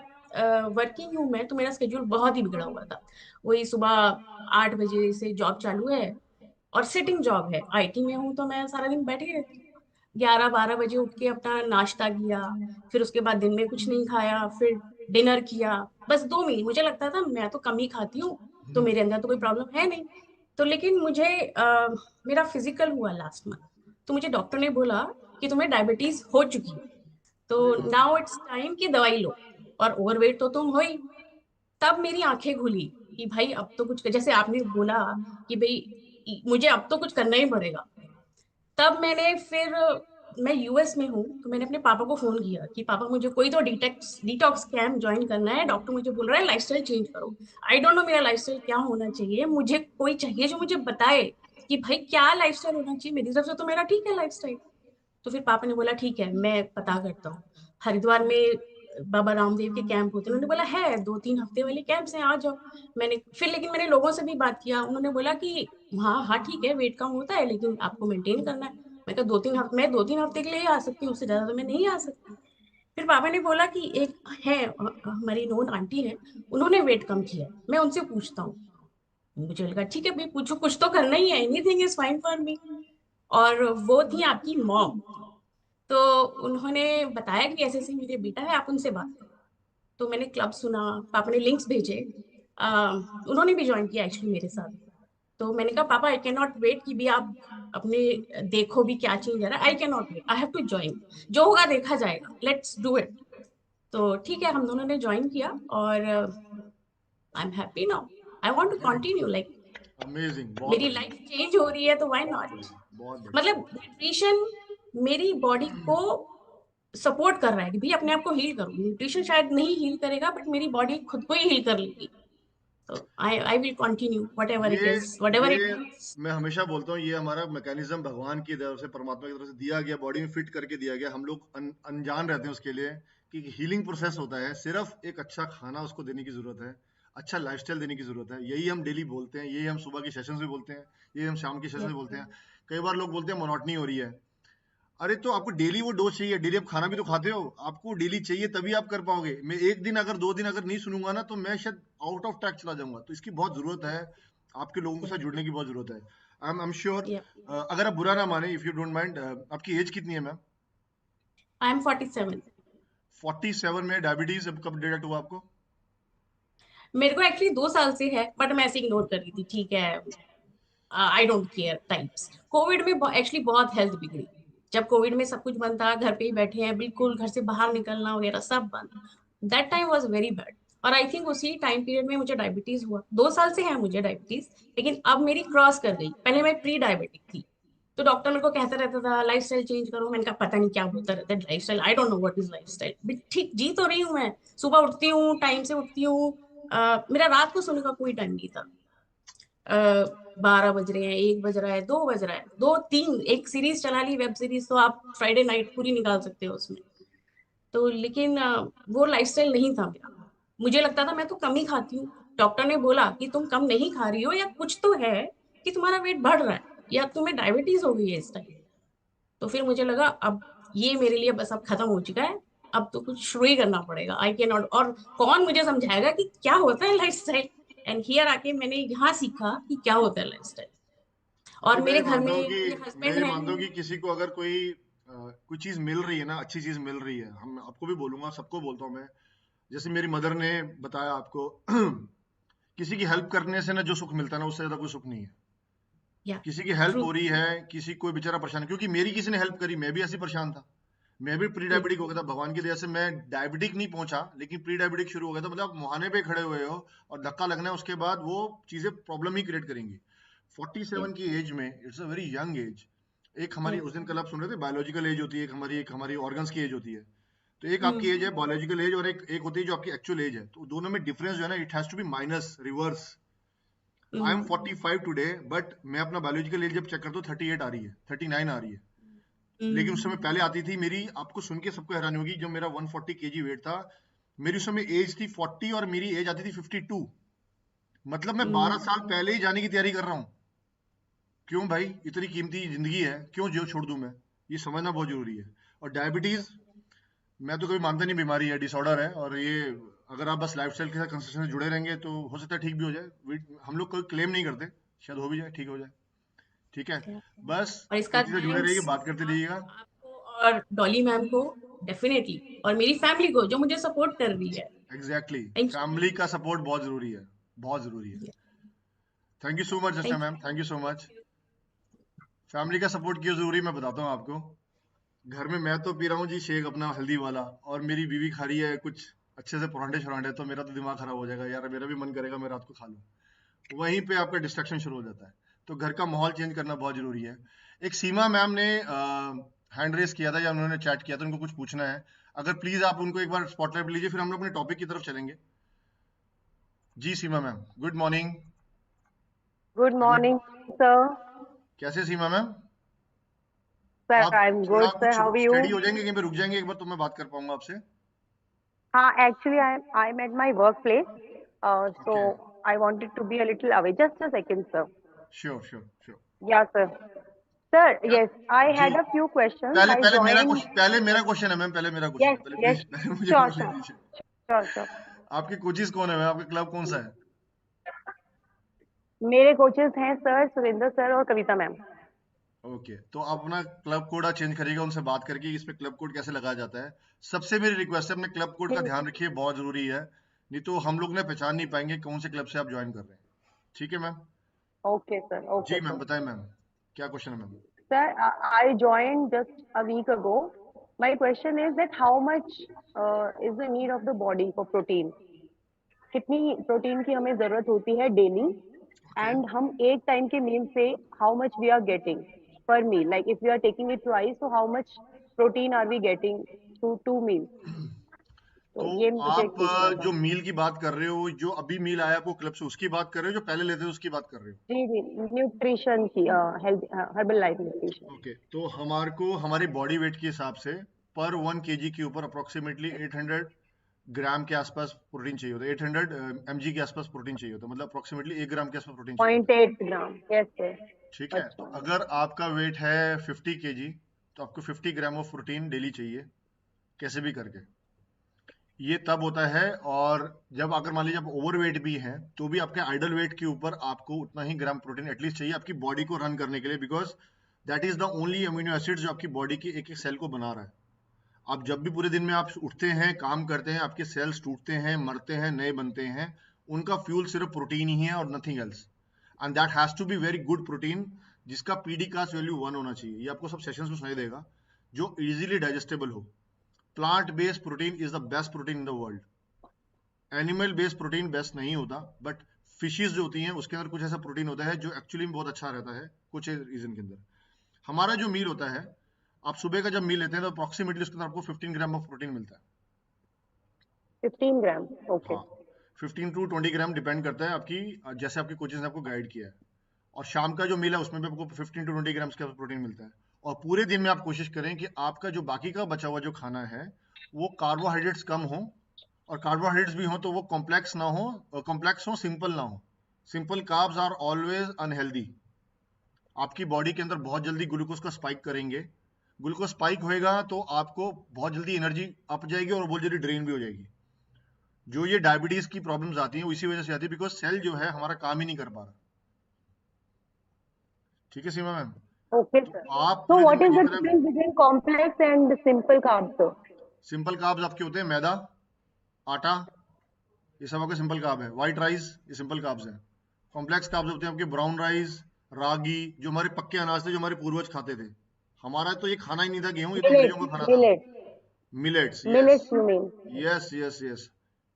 वर्किंग हूँ मैं, तो मेरा स्केड्यूल बहुत ही बिगड़ा हुआ था। वही सुबह 8 बजे से जॉब चालू है, और सिटिंग जॉब है, आईटी में हूँ, तो मैं सारा दिन बैठी रहती हूँ। 11-12 बजे उठ के अपना नाश्ता किया, फिर उसके बाद दिन में कुछ नहीं खाया, फिर डिनर किया। बस 2 मील, मुझे लगता था मैं तो कम ही खाती हूँ, तो मेरे अंदर तो कोई प्रॉब्लम है नहीं। तो लेकिन मुझे मेरा फिजिकल हुआ लास्ट मंथ, तो मुझे डॉक्टर ने बोला कि तुम्हें डायबिटीज हो चुकी है, तो अरे नाउ इट्स टाइम कि दवाई लो, और ओवरवेट तो तुम हो ही। तब मेरी आंखें खुली कि भाई अब तो कुछ, जैसे आपने बोला कि भाई मुझे अब तो कुछ करना ही पड़ेगा। तब मैं यूएस में हूँ, तो मैंने अपने पापा को फोन किया कि पापा मुझे कोई तो डिटेक्स डिटॉक्स कैंप ज्वाइन करना है, डॉक्टर मुझे बोल रहा है लाइफस्टाइल चेंज करो। आई डोंट नो मेरा लाइफस्टाइल क्या होना चाहिए, मुझे कोई चाहिए जो मुझे बताए कि भाई क्या लाइफस्टाइल होना चाहिए। मेरी तरफ से तो मेरा ठीक है लाइफस्टाइल। तो फिर पापा ने बोला ठीक है, मैं पता करता हूँ। हरिद्वार में बाबा रामदेव के कैंप होते हैं, उन्होंने बोला है 2-3 हफ्ते वाले कैंप्स हैं, आ जाओ। लेकिन मैंने लोगों से भी बात किया, उन्होंने बोला कि हाँ हाँ ठीक है, वेट कम होता है, लेकिन आपको मेंटेन करना है। मैं कहा 2-3 हफ्ते, मैं 2-3 हफ्ते के लिए ही आ सकती हूँ, उससे ज्यादा तो मैं नहीं आ सकती। फिर पापा ने बोला कि एक है, हमारी नोन आंटी है, उन्होंने वेट कम किया, मैं उनसे पूछता हूँ। मुझे लगा ठीक है भाई, पूछो, कुछ तो करना ही है, anything is fine for me. और वो थी आपकी मॉम। तो उन्होंने बताया कि ऐसे ऐसे मेरे बेटा है, आप उनसे बात करो। तो मैंने क्लब सुना, पापा ने लिंक्स भेजे। उन्होंने भी ज्वाइन किया एक्चुअली मेरे साथ। तो मैंने कहा पापा आई कैन नॉट वेट कि भी आप अपने देखो भी क्या चेंज आ रहा है, I cannot wait I, have to टू ज्वाइन। जो होगा देखा जाएगा, लेट्स डू इट। तो ठीक है, हम दोनों ने ज्वाइन किया, और I am happy now, I want to very continue like, amazing, बहुत मेरी लाइफ बढ़िया। चेंज हो रही है तो व्हाई बहुत नॉट। बढ़िया, बहुत बढ़िया। मतलब न्यूट्रिशन मेरी बॉडी को सपोर्ट कर रहा है कि भाई अपने आप को हील करो। न्यूट्रिशन शायद नहीं हील करेगा, बट मेरी बॉडी खुद को ही हील कर लेगी। तो आई विल कंटिन्यू ये वट एवर इट ये मीन्स। मैं हमेशा बोलता हूँ, ये हमारा मैकेनिज्म भगवान की तरफ से, परमात्मा की तरफ से दिया गया, बॉडी में फिट करके दिया गया। हम लोग अनजान रहते हैं उसके लिए कि हीलिंग प्रोसेस होता है। सिर्फ एक अच्छा खाना उसको देने की जरूरत है, अच्छा लाइफस्टाइल देने की जरूरत है। यही हम डेली बोलते हैं, यही हम सुबह के सेशंस में बोलते हैं, यही हम शाम के सेशंस में बोलते हैं। कई बार लोग बोलते हैं मोनोटनी हो रही है। अरे तो आपको डेली वो डोज चाहिए, डेली आप खाना भी तो खाते हो, आपको डेली चाहिए तभी आप कर पाओगे। मैं एक दिन अगर 2 दिन अगर नहीं सुनूंगा ना, तो मैं शायद आउट ऑफ ट्रैक चला जाऊंगा। तो इसकी बहुत जरूरत है, आपके लोगों के साथ जुड़ने की बहुत जरूरत है। I am sure. अगर आप बुरा ना माने, इफ यू डोंट माइंड, आपकी एज कितनी है मैम? I am 47। 47 में डायबिटीज कब डिटेक्ट हुआ आपको? मेरे को एक्चुअली 2 साल से है, बट मैं ऐसे इग्नोर कर रही थी, ठीक है, I don't care types. Covid में एक्चुअली बहुत हेल्थ बिगड़ी। जब कोविड में सब कुछ बंद था, घर पे ही बैठे हैं, बिल्कुल घर से बाहर निकलना वगैरह सब बंद। That time was very bad. और आई थिंक उसी टाइम पीरियड में मुझे डायबिटीज हुआ। 2 साल से है मुझे डायबिटीज, लेकिन अब मेरी क्रॉस कर गई। पहले मैं प्री डायबिटिक थी, तो डॉक्टर मेरे को कहता रहता था लाइफस्टाइल चेंज करो। मैंने कहा पता नहीं क्या होता रहता है lifestyle, I don't know what is lifestyle. ठीक जी तो रही हूँ मैं, सुबह उठती हूँ, टाइम से उठती हूँ। मेरा रात को सोने का कोई टाइम नहीं था। 12 बज रहे हैं, 1 बज रहा है, 2 बज रहा है, 2 3, एक सीरीज चला ली, वेब सीरीज, तो आप फ्राइडे नाइट पूरी निकाल सकते हो उसमें। तो लेकिन वो लाइफस्टाइल नहीं था मेरा। मुझे लगता था मैं तो कम ही खाती हूँ। डॉक्टर ने बोला कि तुम कम नहीं खा रही हो, या कुछ तो है कि तुम्हारा वेट बढ़ रहा है, या तुम्हें डायबिटीज हो गई है इस टाइम। तो फिर मुझे लगा अब ये मेरे लिए बस अब खत्म हो चुका है, अब तो कुछ शुरू ही करना पड़ेगा। आई कैन नॉट, और कौन मुझे समझाएगा कि क्या होता है लाइफस्टाइल। एंड हियर आके मैंने यहाँ सीखा कि क्या होता है लाइफस्टाइल। देखो और मैं ये मेरे घर में मानता हूँ कि मेरे मैं हस्बैंड ये हैं। मानता हूँ कि किसी को अगर कोई चीज मिल रही है ना, अच्छी चीज मिल रही है, हम आपको भी बोलूंगा, सबको बोलता हूँ मैं। जैसे मेरी मदर ने बताया आपको किसी की हेल्प करने से ना जो सुख मिलता है ना, उससे ज्यादा कोई सुख नहीं है। या किसी की हेल्प ट्रू। हो रही है, किसी कोई बेचारा परेशान है, क्योंकि मेरी किसी ने हेल्प करी, मैं भी ऐसे परेशान था। मैं भी प्री डायबिटिक हो गया था, भगवान की दया से मैं डायबिटिक नहीं पहुंचा, लेकिन प्री डायबिटिक शुरू हो गया था। मतलब आप मुहाने पे खड़े हुए हो और धक्का लगना है, उसके बाद वो चीजें प्रॉब्लम ही क्रिएट करेंगी। 47 की एज में, it's a very young age. एक हमारी उस दिन कल आप सुन रहे थे बायोलॉजिकल एज होती है, एक हमारी ऑर्गन्स की एज होती है। तो एक आपकी एज है बायोलॉजिकल एज, और एक एक होती है जो आपकी एक्चुअल एज है। तो दोनों में डिफरेंस जो है ना, it has to be minus, reverse. I am 45 today, but मैं अपना बायोलॉजिकल एज जब चेक करता हूँ 38 आ रही है, 39 आ रही है। लेकिन उस समय पहले आती थी मेरी, आपको सुन के सबको हैरानी होगी, जब मेरा 140 केजी वेट था, मेरी उस समय एज थी 40 और मेरी एज आती थी 52। मतलब मैं 12 साल पहले ही जाने की तैयारी कर रहा हूँ। क्यों भाई, इतनी कीमती जिंदगी है, क्यों जो छोड़ दूं मैं? ये समझना बहुत जरूरी है। और डायबिटीज मैं तो कभी मानता नहीं बीमारी है, डिसऑर्डर है। और ये अगर आप बस लाइफस्टाइल के साथ कंसिस्टेंट से जुड़े रहेंगे तो हो सकता है ठीक भी हो जाए। हम लोग कोई क्लेम नहीं करते, शायद हो भी जाए, ठीक हो जाए। ठीक है, बस और इसका इसी से जुड़े रहिए, थैंक्स बात करते रहिएगा। आपको और डॉली मैम को, डेफिनेटली, और मेरी फैमिली को जो मुझे सपोर्ट कर रही है। एग्जैक्टली, थैंक फैमिली का सपोर्ट बहुत जरूरी है, बहुत जरूरी है। You. Thank you so much juxta thank ma'am, thank you so much. Family का सपोर्ट क्यों जरूरी है मैं बताता हूँ आपको। घर में मैं तो पी रहा हूँ जी शेक अपना हल्दी वाला, और मेरी बीवी खा रही है कुछ अच्छे से परांठे शरांठे, तो मेरा तो दिमाग खराब हो जाएगा यार, मेरा भी मन करेगा मैं रात को खा लूँ। वहीं पे आपका डिस्ट्रक्शन शुरू हो जाता है। तो घर का माहौल चेंज करना बहुत जरूरी है। एक सीमा मैम ने हैंड रेस किया था, या उन्होंने चैट किया था, उनको कुछ पूछना है। अगर प्लीज आप उनको एक बार स्पॉटलाइट लीजिए, फिर हम लोग अपने टॉपिक की तरफ चलेंगे। जी सीमा मैम, गुड मॉर्निंग। Good पहले morning, sir. कैसे सीमा मैम? Sir, आप I'm थोड़ा good, sir. कुछ How are स्टडी you? हो जाएंगे, कहीं पे रुक जाएंगे एक बार, तो मैं बात कर पाऊंगा आपसे। Actually, I'm at my workplace. Okay, So I wanted to be a little away. Just a second, sir. Sure sure sure. Yeah, sir. Sir, क्या? yes, I जी, had a few questions. पहले I पहले मेरा joined. Question, पहले मेरा question है ma'am, पहले मेरा क्वेश्चन Yes, है, पहले yes. प्लीज पहले मुझे Sure, बोलने sure, दीजिए। sure, sure. आपके कोचेस कौन है मैम? आपका क्लब कौन सा है? मेरे कोचेस हैं सर सुरेंद्र सर और कविता मैम। ओके, तो आप अपना क्लब कोड चेंज करिएगा उनसे बात करके, इसमें क्लब कोड कैसे लगाया जाता है। सबसे मेरी रिक्वेस्ट है, अपने क्लब कोड का ध्यान रखिए, बहुत जरूरी है। नहीं तो हम लोग ने पहचान नहीं पाएंगे कौन से क्लब से आप ज्वाइन कर रहे हैं। ठीक है मैम? ओके सर, ओके जी मैम, सर। बताएं मैम, क्या क्वेश्चन है ma'am? Sir, I joined just a week ago. My question is that how much is the need of the body for protein? कितनी protein की हमें जरूरत होती है daily, okay, and हम एक टाइम के मील से how much we are getting per meal, like if we are taking it twice, so how much protein are we getting through 2 meal? तो तो ये मुझे आप पूछना था। जो मील की बात कर रहे हो, जो अभी मील आया आपको क्लब से, उसकी बात कर रहे हो, जो पहले लेते थे उसकी बात कर रहे हो? जी जी, न्यूट्रिशन की, health, herbal life nutrition. Okay, तो हमारे को हमारी बॉडी वेट के हिसाब से पर 1 kg के ऊपर अप्रोक्सीमेटली 800 ग्राम के आसपास प्रोटीन चाहिए होता है। 800 mg के आसपास प्रोटीन चाहिए होता है, मतलब अप्रोक्सीमेटली 1 ग्राम के आसपास प्रोटीन चाहिए होता 0.8 ग्राम, यस सर। है। ठीक है, तो अच्छा। अगर आपका वेट है 50 kg, तो आपको 50 ग्राम ऑफ प्रोटीन डेली चाहिए, कैसे भी करके। ये तब होता है, और जब अगर मान लीजिए आप ओवरवेट भी हैं, तो भी आपके आइडल वेट के ऊपर आपको उतना ही ग्राम प्रोटीन एटलीस्ट चाहिए आपकी बॉडी को रन करने के लिए, because that is the only amino acid जो आपकी बॉडी की एक एक सेल को बना रहा है। आप जब भी पूरे दिन में आप उठते हैं, काम करते हैं, आपके सेल्स टूटते हैं, मरते हैं, नए बनते हैं, उनका फ्यूल सिर्फ प्रोटीन ही है और nothing else. And that has to be very good protein, जिसका पीडी कास्ट वैल्यू 1 होना चाहिए। ये आपको सब सेशंस में सुनाई देगा। जो इजीली डाइजेस्टेबल हो। Plant based protein is the best protein in the world. Animal based protein best नहीं होता, बट फिशेस जो होती हैं उसके अंदर कुछ ऐसा प्रोटीन होता है जो एक्चुअली में बहुत अच्छा रहता है कुछ रीजन के अंदर। हमारा जो मील होता है, आप सुबह का जब मील लेते हैं तो अप्रोक्सीमेटली उसके अंदर आपको 15 ग्राम ऑफ प्रोटीन मिलता है। 15 ग्राम, ओके। हाँ, 15 टू 20 ग्राम डिपेंड करता है आपकी, जैसे आपके कोचेज ने आपको गाइड किया है। और शाम का जो मील है उसमें भी आपको 15 टू 20 ग्राम्स का प्रोटीन मिलता है। और पूरे दिन में आप कोशिश करें कि आपका जो बाकी का बचा हुआ जो खाना है वो कार्बोहाइड्रेट्स कम हो, और कार्बोहाइड्रेट्स भी हो तो वो कॉम्प्लेक्स ना हो, कॉम्प्लेक्स हो, सिंपल ना हो। Simple carbs are always unhealthy. आपकी बॉडी के अंदर बहुत जल्दी ग्लूकोज का स्पाइक करेंगे। ग्लूकोज स्पाइक होएगा तो आपको बहुत जल्दी एनर्जी अप जाएगी और बहुत जल्दी ड्रेन भी हो जाएगी। जो ये डायबिटीज की प्रॉब्लम्स आती हैं इसी वजह से आती है, बिकॉज सेल जो है हमारा काम ही नहीं कर पा रहा। ठीक है सीमा मैम? ओके तो सर। आप So पूरे दिन what में is the जितना difference between complex and simple carbs, sir? Simple carbs आपके होते हैं मैदा, आटा, ये सब आपके सिंपल कार्ब है। व्हाइट राइस ये सिंपल कार्ब्स है। कॉम्प्लेक्स कार्ब्स होते हैं आपके ब्राउन राइस, रागी, जो हमारे पक्के अनाज थे जो हमारे पूर्वज खाते थे। हमारा तो ये खाना ही नहीं था गेहूं, ये तो Millets, अंग्रेजों का खाना था। millets, millets, yes millets you mean? Yes yes yes.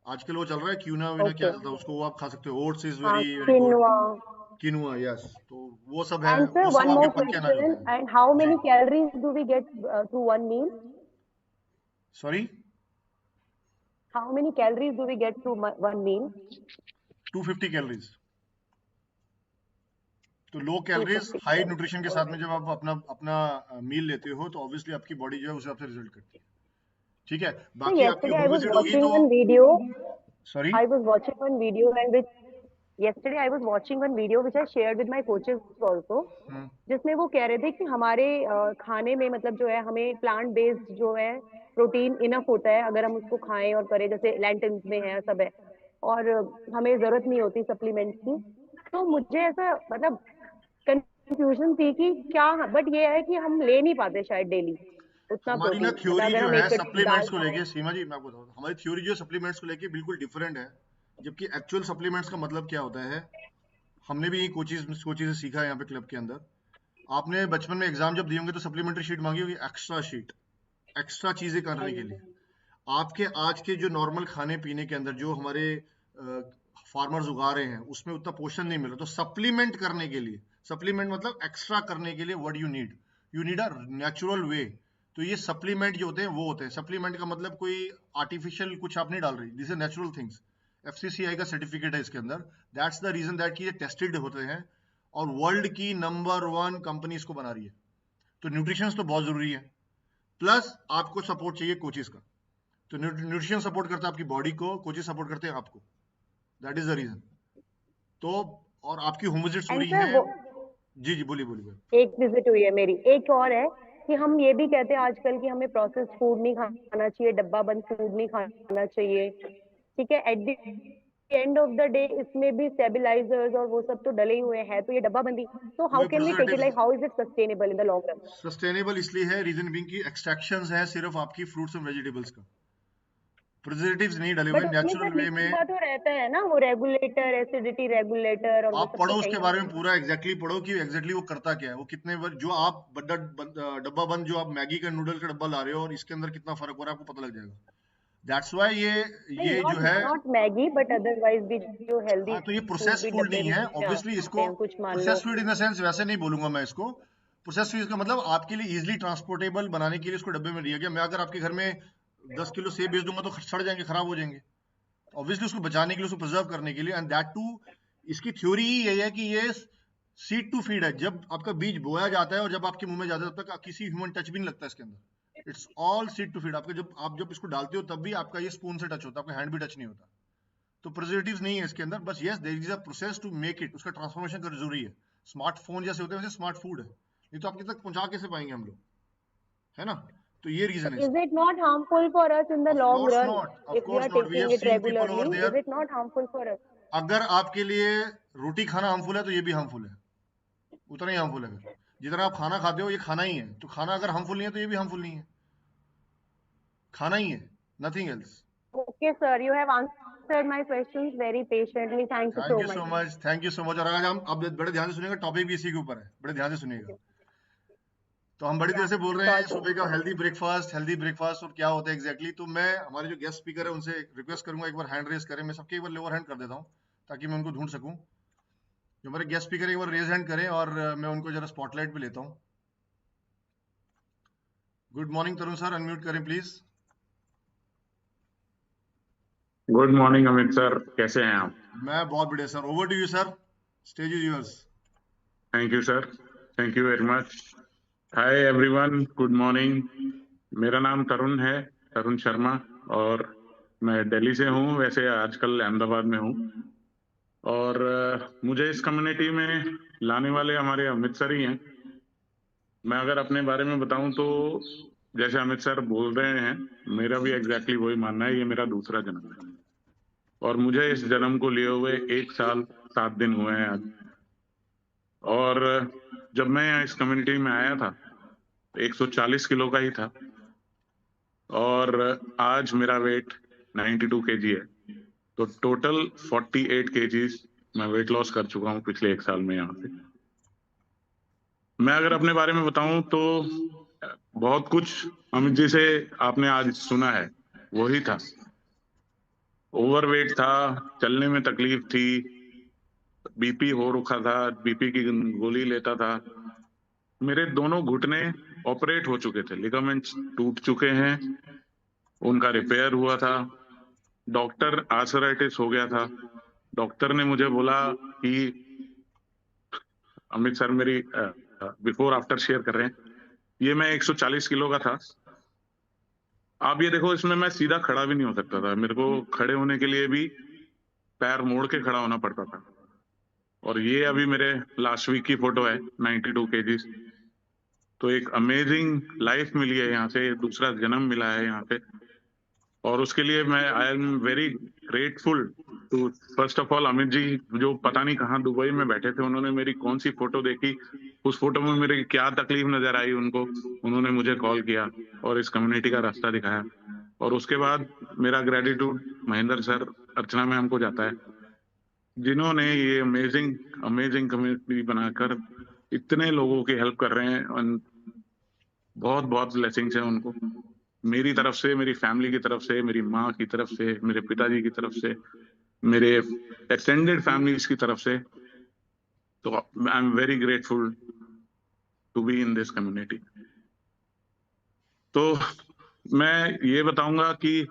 आजकल वो चल रहा है क्यूना वीना, क्या Okay. चलता है उसको, वो आप खा सकते हो। ओट्स इज हाँ, very very good. quinoa. किनुआ, yes. तो वो सब है, And sir, वो सब one आपके more पक्के अनाज question. होते हैं। And how जी, many calories do we get through one meal? Sorry, How many calories do we get through one meal? 250 calories. तो low calories 250 high calories. Nutrition के साथ में जब आप अपना अपना मील लेते हो तो ऑब्वियसली आपकी बॉडी जो है उस हिसाब से रिजल्ट करती है। ठीक है, So बाकी आपकी yesterday I was ओबेसिटी होगी watching तो one video. Sorry. I was watching one video and which yesterday I was watching one video which I shared with my coaches also. जिसमें वो कह रहे थे कि हमारे खाने में मतलब जो है हमें प्लांट बेस्ड जो है प्रोटीन इनफ होता है अगर हम उसको खाएं और करें, जैसे लैंटन्स में है सब है, और हमें जरूरत नहीं होती सप्लीमेंट्स की। तो मुझे ऐसा मतलब कंफ्यूजन थी कि क्या, बट ये है कि हम ले नहीं पाते शायद डेली उतना हमारी ना प्रोटीन, मतलब थ्योरी अगर जो हम है एक दाल सप्लीमेंट्स को खाएं। लेके, सीमा जी मैं आपको बताऊं, हमारी थ्योरी जो है सप्लीमेंट्स को लेके बिल्कुल डिफरेंट है। जबकि एक्चुअल सप्लीमेंट्स का मतलब क्या होता है, हमने भी ये कोचेज से सीखा है यहाँ पे क्लब के अंदर। आपने बचपन में एग्जाम जब दिए होंगे तो सप्लीमेंट्री शीट मांगी होगी, एक्स्ट्रा शीट, एक्स्ट्रा चीजें करने के लिए। आपके आज के जो नॉर्मल खाने पीने के अंदर जो हमारे फार्मर्स उगा रहे हैं उसमें उतना पोषण नहीं मिल रहा। तो सप्लीमेंट करने के लिए, सप्लीमेंट मतलब एक्स्ट्रा करने के लिए what you need a natural way. तो ये सप्लीमेंट जो होते हैं वो होते हैं, सप्लीमेंट का मतलब कोई आर्टिफिशियल कुछ आप नहीं डाल रही, this is natural things. FCCI का सर्टिफिकेट है इसके अंदर। दैट्स द रीजन दैट कि ये टेस्टेड होते हैं और वर्ल्ड की नंबर 1 कंपनी इसको बना रही है। तो न्यूट्रिशन तो बहुत जरूरी है, प्लस आपको सपोर्ट चाहिए कोचेस का। तो न्यूट्रिशन सपोर्ट करता है आपकी बॉडी को, कोचेस सपोर्ट करते हैं आपको। That is the reason. तो और आपकी होम विजिट्स हो एंड रही सर हैं। वो जी जी, बोलिए बोलिए। एक विजिट हुई है मेरी, एक और है कि हम ये भी कहते हैं आजकल कि हमें प्रोसेस्ड फूड नहीं खाना चाहिए, डब्बा बंद फूड नहीं खाना चाहिए, ठीक है। At the end of the day इसमें भी स्टेबलाइजर्स और वो सब तो डले ही हुए हैं, तो ये डब्बा बंदी, तो हाउ कोई can we take it, preservative like how is it sustainable in the long run? Sustainable इसलिए है, रीजन बीइंग कि एक्सट्रैक्शंस है सिर्फ आपकी फ्रूट्स और वेजिटेबल्स का, प्रिजर्वेटिव्स नहीं डले हुए, बट उसमें नेचुरल सर वे में। लिखा तो रहता है ना वो रेगुलेटर, एसिडिटी रेगुलेटर, और वो आप सब पढ़ो तो है उसके ही। बारे में पूरा एग्जैक्टली पढ़ो कि एग्जैक्टली वो करता क्या है, वो कितने जो आप डब्बा बंद जो आप मैगी का नूडल का डब्बा ला रहे हो और इसके अंदर कितना फर्क हो रहा है आपको पता लग जाएगा। दैट्स वाई नहीं, ये जो नॉट है, नॉट मैगी बट अदरवाइज भी जो हेल्दी हाँ तो ये फूड प्रोसेस्ड भी फूड डब्बे नहीं में है ऑब्वियसली। आते इसको हैं कुछ, मान लो। Processed food in the sense वैसे नहीं बोलूंगा मैं इसको। प्रोसेस्ड फूड का मतलब आपके लिए इजीली ट्रांसपोर्टेबल बनाने के लिए इसको डब्बे में दिया गया। मैं अगर आपके घर में 10 किलो सेब बेच दूंगा तो सड़ जाएंगे, खराब हो जाएंगे। ऑब्वियसली उसको बचाने के लिए, उसको प्रिजर्व करने के लिए, एंड दैट टू इसकी थ्योरी ही यही है कि ये सीड टू फीड है। जब आपका बीज बोया जाता है और जब आपके मुंह में जाता है तब तक किसी ह्यूमन टच भी नहीं लगता इसके अंदर। It's all seed to feed. आपका जब इसको डालते हो तब भी आपका ये स्पून से टच होता है, आपका हैंड भी टच नहीं होता। तो प्रिजर्वेटिव्स नहीं है इसके अंदर, बस yes there is a process to make it, उसका ट्रांसफॉर्मेशन कर जरूरी है। स्मार्टफोन जैसे होते हैं वैसे स्मार्ट फूड है, नहीं तो आपके तक पहुंचा कैसे पाएंगे हम लोग, है ना? तो ये रीजन है Is इसका। it not harmful for us in the of long course run not, of if we course are not, we have taking it seen people over regularly? Is there. it not harmful for us? अगर आपके लिए रोटी खाना harmful है तो ये भी harmful है, उतना ही हार्मफुल है। फिर जितना आप खाना खाते हो ये खाना ही है, तो खाना अगर हार्मफुल नहीं है तो ये भी हार्मफुल नहीं है, खाना ही है, nothing else. Okay, sir, you have answered my questions very patiently. Thank you thank so you so much. Much, thank you so much. और आज हम अब बड़े ध्यान से सुनिएगा, टॉपिक भी इसी के ऊपर है, बड़े ध्यान से सुनिएगा। तो हम बड़ी देर से बोल रहे हैं Sure, सुबह का हेल्दी ब्रेकफास्ट और क्या होता है एग्जैक्टली। तो मैं हमारे जो गेस्ट स्पीकर है उनसे रिक्वेस्ट करूंगा एक बार हैंड रेज करें। मैं सबके एक बार लोअर हैंड कर देता हूँ ताकि मैं उनको ढूंढ सकूं। जो हमारे गेस्ट स्पीकर एक बार रेज हैंड करें और मैं उनको जरा स्पॉटलाइट पे लेता हूँ। Good morning Tarun sir, unmute करें please. Good morning Amit sir, कैसे हैं आप? मैं बहुत बढ़िया सर, over to you sir, stage is yours. Thank you sir, thank you very much. Hi everyone, good morning. मेरा नाम तरुण है, तरुण शर्मा, और मैं दिल्ली से हूँ। वैसे आजकल अहमदाबाद में हूँ। और मुझे इस कम्युनिटी में लाने वाले हमारे अमित सर ही हैं। मैं अगर अपने बारे में बताऊं तो जैसे अमित सर बोल रहे हैं, मेरा भी एग्जैक्टली वही मानना है। ये मेरा दूसरा जन्म है और मुझे इस जन्म को लिए हुए 1 साल 7 दिन हुए हैं आज। और जब मैं यहाँ इस कम्युनिटी में आया था 140 किलो का ही था, और आज मेरा वेट 92 केजी है। तो टोटल 48 केजीज मैं वेट लॉस कर चुका हूँ पिछले 1 साल में यहाँ से। मैं अगर अपने बारे में बताऊं तो बहुत कुछ अमित जी से आपने आज सुना है, वही था। ओवरवेट था, चलने में तकलीफ थी, बीपी हो रखा था, बीपी की गोली लेता था। मेरे दोनों घुटने ऑपरेट हो चुके थे, लिगामेंट्स टूट चुके हैं, उनका रिपेयर हुआ था। डॉक्टर आर्थराइटिस हो गया था। डॉक्टर ने मुझे बोला कि अमित सर, मेरी बिफोर आफ्टर शेयर कर रहे हैं। ये मैं 140 किलो का था। आप ये देखो, इसमें मैं सीधा खड़ा भी नहीं हो सकता था। मेरे को खड़े होने के लिए भी पैर मोड़ के खड़ा होना पड़ता था। और ये अभी मेरे लास्ट वीक की फोटो है, 92 केजीज। तो एक अमेजिंग लाइफ मिली है यहाँ से, दूसरा जन्म मिला है यहाँ पे। और उसके लिए मैं I am very grateful to first of all Amit ji, जो पता नहीं कहाँ दुबई में बैठे थे। उन्होंने मेरी कौन सी फोटो देखी, उस फोटो में मेरी क्या तकलीफ नजर आई उनको, उन्होंने मुझे कॉल किया और इस कम्युनिटी का रास्ता दिखाया। और उसके बाद मेरा ग्रेटिट्यूड महेंद्र सर, अर्चना मैम को जाता है, जिन्होंने ये अमेजिंग अमेजिंग कम्युनिटी बनाकर इतने लोगों की हेल्प कर रहे हैं। बहुत बहुत ब्लेसिंग्स हैं उनको, मेरी तरफ से, मेरी फैमिली की तरफ से, मेरी माँ की तरफ से, मेरे पिताजी की तरफ से, मेरे एक्सटेंडेड फैमिलीज की तरफ से। तो I am very grateful to be in this community. तो मैं ये बताऊंगा कि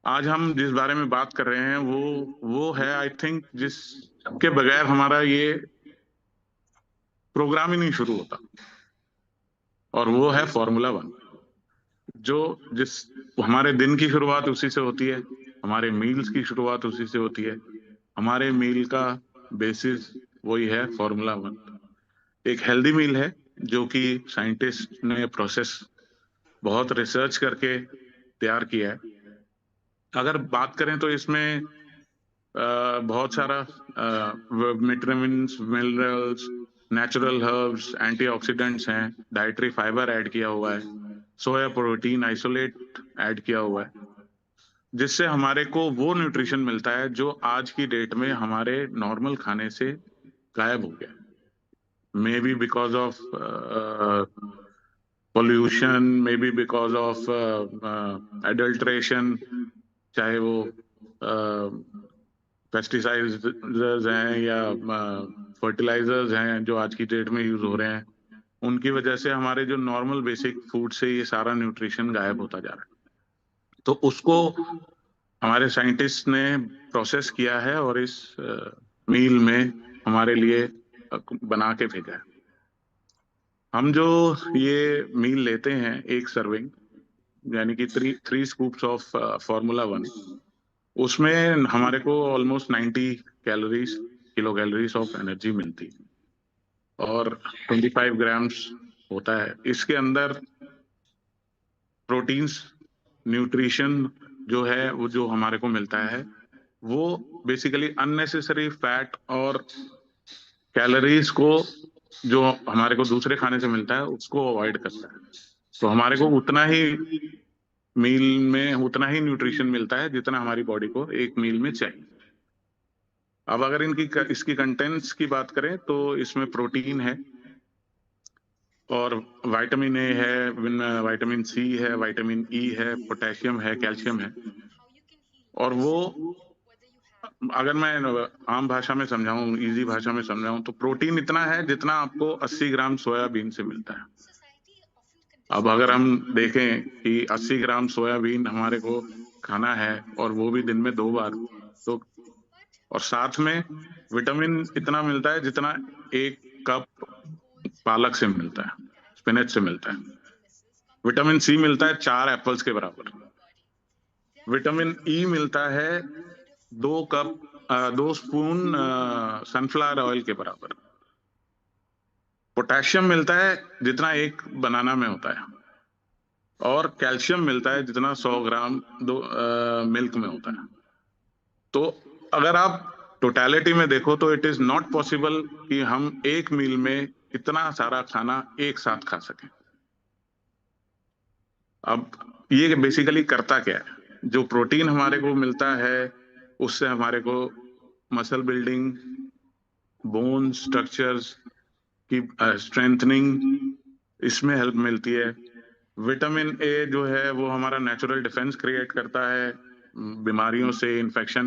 आज हम जिस बारे में बात कर रहे हैं वो है, आई थिंक, जिसके बगैर हमारा ये प्रोग्राम ही नहीं शुरू होता, और वो है फॉर्मूला 1। जिस हमारे दिन की शुरुआत उसी से होती है, हमारे मील्स की शुरुआत उसी से होती है। हमारे मील का बेसिस वही है, फॉर्मूला 1। एक हेल्दी मील है जो कि साइंटिस्ट ने प्रोसेस बहुत रिसर्च करके तैयार किया है। अगर बात करें तो इसमें बहुत सारा vitamins, minerals, natural herbs, antioxidants हैं, डाइटरी फाइबर ऐड किया हुआ है, सोया प्रोटीन आइसोलेट ऐड किया हुआ है, जिससे हमारे को वो न्यूट्रिशन मिलता है जो आज की डेट में हमारे नॉर्मल खाने से गायब हो गया। May be because of pollution, may be because of adulteration, चाहे वो पेस्टिसाइड्स हैं या फर्टिलाइजर्स हैं जो आज की डेट में यूज हो रहे हैं, उनकी वजह से हमारे जो नॉर्मल बेसिक फूड से ये सारा न्यूट्रिशन गायब होता जा रहा है। तो उसको हमारे साइंटिस्ट ने प्रोसेस किया है और इस मील में हमारे लिए बना के भेजा है। हम जो ये मील लेते हैं, एक सर्विंग यानी कि 3 स्कूप्स ऑफ फॉर्मूला 1, उसमें हमारे को almost 90 calories, kilo calories of energy मिलती है और 25 ग्राम्स होता है। इसके अंदर प्रोटीन्स, न्यूट्रिशन जो है वो जो हमारे को मिलता है, वो बेसिकली अननेसेसरी फैट और कैलोरीज को जो हमारे को दूसरे खाने से मिलता है उसको अवॉइड करता है। तो हमारे को उतना ही मील में उतना ही न्यूट्रिशन मिलता है जितना हमारी बॉडी को एक मील में चाहिए। अब अगर इसकी कंटेंट्स की बात करें तो इसमें प्रोटीन है और विटामिन ए है, विटामिन सी है, विटामिन ई है, पोटेशियम है, कैल्शियम है। और वो अगर मैं आम भाषा में समझाऊं, इजी भाषा में समझाऊं, तो प्रोटीन इतना है जितना आपको 80 ग्राम सोयाबीन से मिलता है। अब अगर हम देखें कि 80 ग्राम सोयाबीन हमारे को खाना है और वो भी दिन में 2 बार, तो और साथ में विटामिन इतना मिलता है जितना 1 कप पालक से मिलता है, स्पिनच से मिलता है। विटामिन सी मिलता है 4 एप्पल्स के बराबर। विटामिन ई मिलता है 2 स्पून सनफ्लावर ऑयल के बराबर। पोटेशियम मिलता है जितना 1 बनाना में होता है, और कैल्शियम मिलता है जितना 100 ग्राम मिल्क में होता है। तो अगर आप टोटलिटी में देखो तो इट इज नॉट पॉसिबल कि हम एक मील में इतना सारा खाना एक साथ खा सकें। अब ये बेसिकली करता क्या है, जो प्रोटीन हमारे को मिलता है उससे हमारे को मसल बिल्डिंग, बोन स्ट्रक्चर्स की स्ट्रेंथनिंग इसमें हेल्प मिलती है। विटामिन ए जो है वो हमारा नेचुरल डिफेंस क्रिएट करता है बीमारियों से, इन्फेक्शन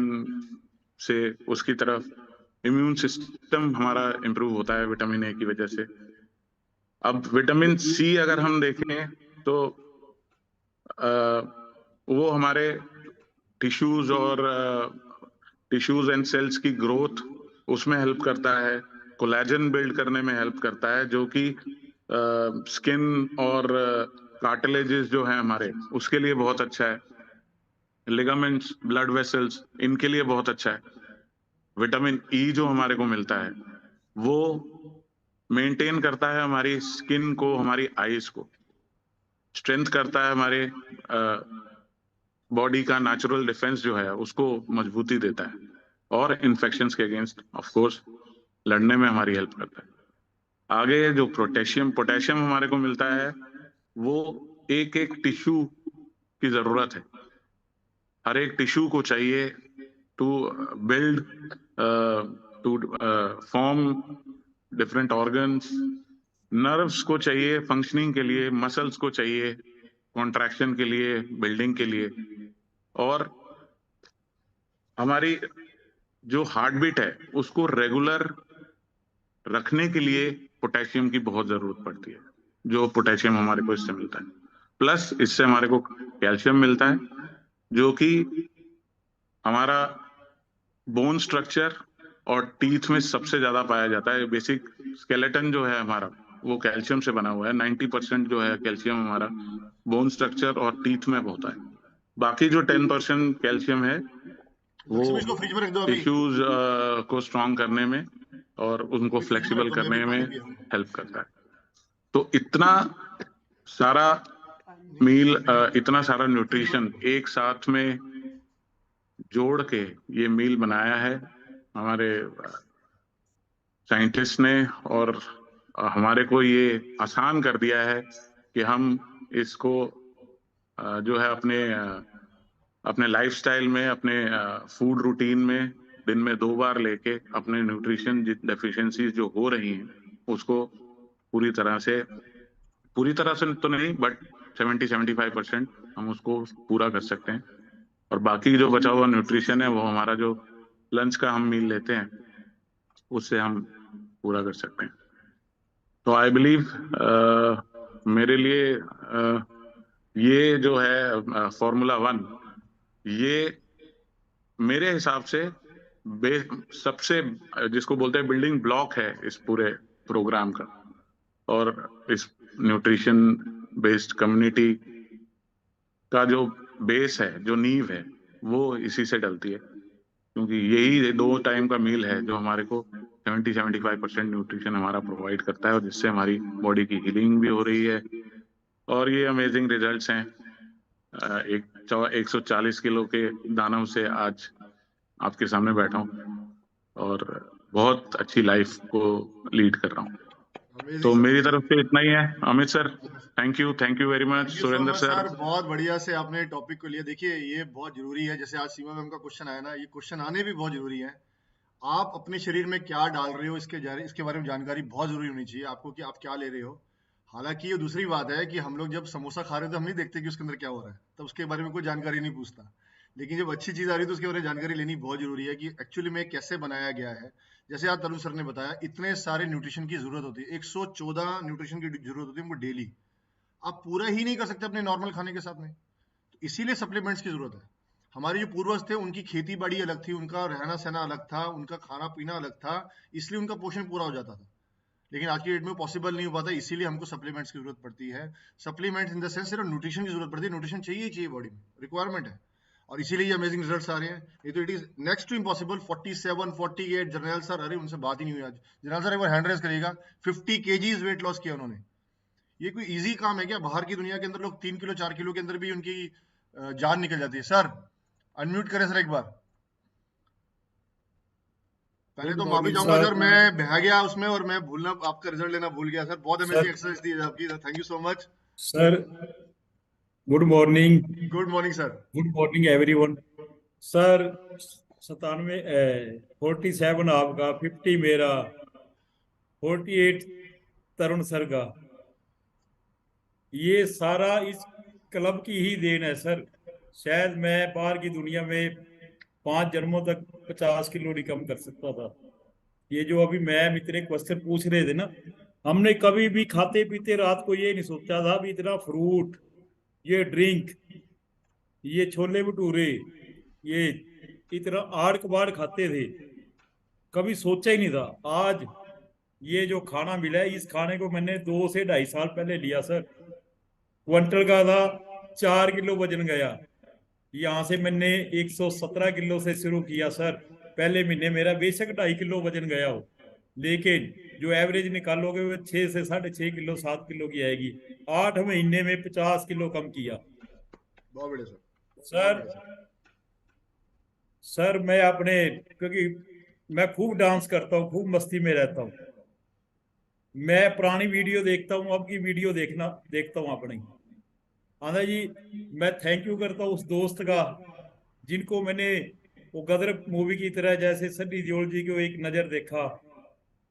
से, उसकी तरफ इम्यून सिस्टम हमारा इम्प्रूव होता है विटामिन ए की वजह से। अब विटामिन सी अगर हम देखें तो वो हमारे टिश्यूज एंड सेल्स की ग्रोथ उसमें हेल्प करता है, कोलेजन बिल्ड करने में हेल्प करता है, जो कि स्किन और कार्टिलेजेस जो है हमारे उसके लिए बहुत अच्छा है। लिगामेंट्स, ब्लड वेसल्स, इनके लिए बहुत अच्छा है। विटामिन ई जो हमारे को मिलता है वो मेंटेन करता है हमारी स्किन को, हमारी आईज को, स्ट्रेंथ करता है हमारे बॉडी का नेचुरल डिफेंस जो है उसको मजबूती देता है, और इन्फेक्शंस के अगेंस्ट ऑफ कोर्स लड़ने में हमारी हेल्प करता है। आगे जो पोटेशियम हमारे को मिलता है वो एक एक टिश्यू की जरूरत है। हर एक टिश्यू को चाहिए to build, to form different organs. Nerves को चाहिए फंक्शनिंग के लिए, मसल्स को चाहिए कॉन्ट्रैक्शन के लिए, बिल्डिंग के लिए, और हमारी जो हार्ट बीट है उसको रेगुलर रखने के लिए पोटेशियम की बहुत जरूरत पड़ती है, जो पोटेशियम हमारे को इससे मिलता है। प्लस इससे हमारे को कैल्शियम मिलता है, जो कि हमारा बोन स्ट्रक्चर और टीथ में सबसे ज्यादा पाया जाता है। बेसिक स्केलेटन जो है हमारा वो कैल्शियम से बना हुआ है। 90% जो है कैल्शियम हमारा बोन स्ट्रक्चर और टीथ में होता है। बाकी जो 10% कैल्शियम है वो टिश्यूज को स्ट्रॉन्ग करने में और उनको फ्लेक्सिबल करने में हेल्प करता है। तो इतना सारा मील, इतना सारा न्यूट्रिशन एक साथ में जोड़ के ये मील बनाया है हमारे साइंटिस्ट ने, और हमारे को ये आसान कर दिया है कि हम इसको जो है अपने लाइफस्टाइल में, अपने फूड रूटीन में दिन में 2 बार लेके अपने न्यूट्रिशन डेफिशिएंसीज जो हो रही हैं उसको पूरी तरह से तो नहीं, बट 70-75% हम उसको पूरा कर सकते हैं। और बाकी जो बचा हुआ न्यूट्रिशन है वो हमारा जो लंच का हम मील लेते हैं उससे हम पूरा कर सकते हैं। तो आई बिलीव मेरे लिए ये जो है फॉर्मूला 1, ये मेरे हिसाब से सबसे जिसको बोलते हैं बिल्डिंग ब्लॉक है इस पूरे प्रोग्राम का, और इस न्यूट्रिशन बेस्ड कम्युनिटी का जो बेस है, जो नींव है, वो इसी से डलती है। क्योंकि यही 2 टाइम का मील है जो हमारे को 70-75% न्यूट्रिशन हमारा प्रोवाइड करता है, और जिससे हमारी बॉडी की हीलिंग भी हो रही है। और ये अमेजिंग रिजल्ट्स हैं। 140 किलो के दानव से आज आपके सामने बैठा हूँ और बहुत अच्छी लाइफ को लीड कर रहा हूँ। तो मेरी तरफ से इतना ही है। Amit sir, thank you very much. Surendra sir, बहुत बढ़िया से आपने टॉपिक को लिया। देखिए ये बहुत जरूरी है, जैसे आज सीमा मैम का क्वेश्चन आया ना, ये क्वेश्चन आने भी बहुत जरूरी है। आप अपने शरीर में क्या डाल रहे हो इसके बारे में जानकारी बहुत जरूरी होनी चाहिए आपको, कि आप क्या ले रहे हो। हालांकि ये दूसरी बात है कि हम लोग जब समोसा खा रहे हो तो हम नहीं देखते कि उसके अंदर क्या हो रहा है, तब उसके बारे में कोई जानकारी नहीं पूछता। लेकिन जब अच्छी चीज आ रही है तो उसके बारे में जानकारी लेनी बहुत जरूरी है कि एक्चुअली में कैसे बनाया गया है। जैसे आज तरुण सर ने बताया, इतने सारे न्यूट्रिशन की जरूरत होती है, 114 न्यूट्रिशन की जरूरत होती है हमको डेली। आप पूरा ही नहीं कर सकते अपने नॉर्मल खाने के साथ में। तो इसीलिए सप्लीमेंट्स की जरूरत है। हमारे जो पूर्वज थे उनकी खेती बाड़ी अलग थी, उनका रहना सहना अलग था, उनका खाना पीना अलग था, इसलिए उनका पोषण पूरा हो जाता था। लेकिन आज की डेट में पॉसिबल नहीं हो पाता, इसीलिए हमको सप्लीमेंट्स की जरूरत पड़ती है। सप्लीमेंट्स इन द सेंस सिर्फ न्यूट्रिशन की जरूरत पड़ती है, न्यूट्रिशन चाहिए ही चाहिए, बॉडी में रिक्वायरमेंट है, और इसीलिए ये अमेजिंग रिजल्ट्स आ रहे हैं। ये तो it is next to impossible. 47 48 general sir, अरे उनसे बात ही नहीं हुई आज। जनरल सर एक बार हैंड रेज करिएगा। 50 kgs वेट लॉस किया उन्होंने। ये कोई इजी काम है क्या? बाहर की दुनिया के अंदर लोग 3 किलो 4 किलो के अंदर भी उनकी जान निकल जाती है। सर अनम्यूट करें सर एक बार। पहले तो माफी चाहूंगा सर, मैं बह गया उसमें और मैं भूलना, आपका रिजल्ट लेना भूल गया सर। बहुत अमेजिंग एक्सरसाइज दी है आपकी, thank you so much sir. Good morning. Good morning sir. Good morning everyone. Sir 47 आपका, 50 मेरा, 48 तरुण सर का। ये सारा इस क्लब की ही देन है सर। शायद मैं बाहर की दुनिया में 5 जन्मों तक 50 किलो नहीं कम कर सकता था। ये जो अभी मैम इतने क्वेश्चन पूछ रहे थे ना, हमने कभी भी खाते पीते रात को ये नहीं सोचा था भी इतना फ्रूट, ये ड्रिंक, ये छोले भटूरे, ये इतना आड़ कबाड़ खाते थे, कभी सोचा ही नहीं था। आज ये जो खाना मिला है, इस खाने को मैंने 2 से 2.5 साल पहले लिया सर। क्विंटल का था, 4 किलो वजन गया। यहाँ से मैंने 117 किलो से शुरू किया सर। पहले महीने मेरा बेशक 2.5 किलो वजन गया हो, लेकिन जो एवरेज निकालोगे वो 6 से 6.5 किलो 7 किलो की आएगी। 8 महीने में 50 किलो कम किया। बहुत बढ़िया सर। सर मैं अपने, क्योंकि मैं खूब डांस करता हूँ, खूब मस्ती में रहता हूँ, मैं पुरानी वीडियो देखता हूँ, अब की वीडियो देखता हूँ अपनी। आंदा जी मैं थैंक यू करता हूँ उस दोस्त का जिनको मैंने वो गदर मूवी की तरह जैसे सन्नी देओल जी को एक नजर देखा,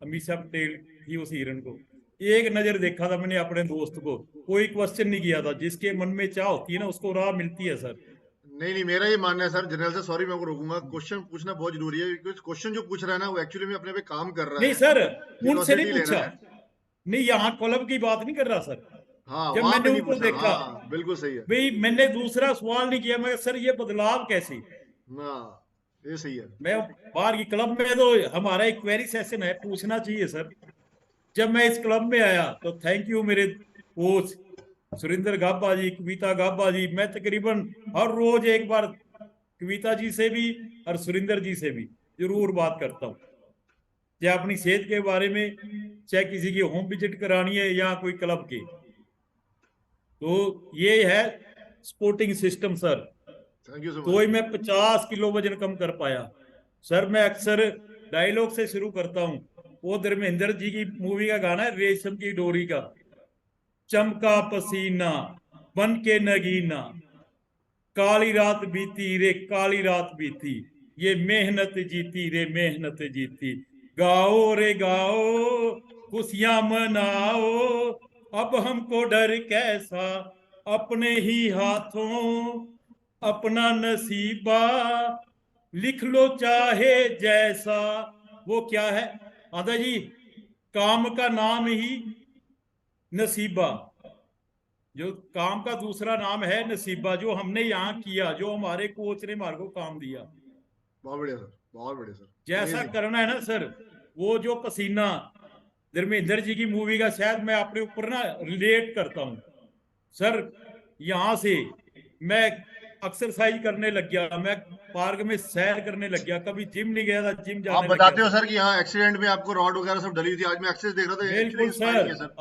अमीषा पटेल थी उस हीरोइन को एक नजर देखा था मैंने अपने दोस्त को। कोई क्वेश्चन नहीं किया था। जिसके मन में चाह होती है ना उसको राह मिलती है सर। नहीं, मेरा ये मानना है सर। जनरल से सॉरी, मैं आपको रोकूंगा। क्वेश्चन पूछना बहुत जरूरी है, क्योंकि क्वेश्चन जो पूछ रहा है ना वो एक्चुअली में अपने पे काम कर रहा है। नहीं सर, उनसे नहीं Velocity ले पूछा। रहा है। नहीं, यहाँ क्लब की बात नहीं कर रहा सर। हाँ, जब वहां मैंने पे नहीं उनको पूछा। देखा, हाँ, बिल्कुल सही है। भाई मैंने दूसरा सवाल नहीं किया, मैं सर ये बदलाव कैसे। हाँ, ये सही है। मैं बाहर की क्लब में तो हमारा एक क्वेरी सेशन है, पूछना चाहिए सर। जब मैं इस क्लब में आया तो थैंक यू मेरे कोच सुरेंद्र गाबा जी, कविता गाबा जी। मैं तकरीबन हर रोज एक बार कविता जी से भी और सुरेंद्र जी से भी जरूर बात करता हूँ, चाहे अपनी सेहत के बारे में, चाहे किसी की होम विजिट करानी है या कोई क्लब के। तो ये है supporting system sir. Thank you सो तो ही मच। मैं 50 किलो वजन कम कर पाया सर। मैं अक्सर डायलॉग से शुरू करता हूँ। वो धर्मेंद्र जी की मूवी का गाना है रेशम की डोरी का, चमका पसीना बन के नगीना, काली रात बीती रे काली रात बीती, ये मेहनत जीती रे मेहनत जीती। गाओ रे गाओ खुशियां मनाओ, अब हमको डर कैसा, अपने ही हाथों अपना नसीबा, लिख लो चाहे जैसा। वो क्या है आदा जी, काम का नाम ही नसीबा। जो काम का दूसरा नाम है नसीबा, जो हमने यहाँ किया, जो हमारे कोच ने हमारे को काम दिया। बहुत बढ़िया सर, बहुत बढ़िया सर। जैसा Amazing। करना है ना सर, वो जो पसीना धर्मेंद्र जी की मूवी का शायद मैं अपने ऊपर ना रिलेट करता हूँ सर। यहाँ से मैं एक्सरसाइज करने लग गया, मैं पार्क में सैर करने लग गया, कभी जिम नहीं गया था, जिम आप जाने लग बताते गया हो सर कि यहाँ एक्सीडेंट में आपको रॉड वगैरह सब डली हुई थी। आज मैं एक्सेस देख रहा था, बिल्कुल एक्चुअली इंस्पायरिंग है सर। सर।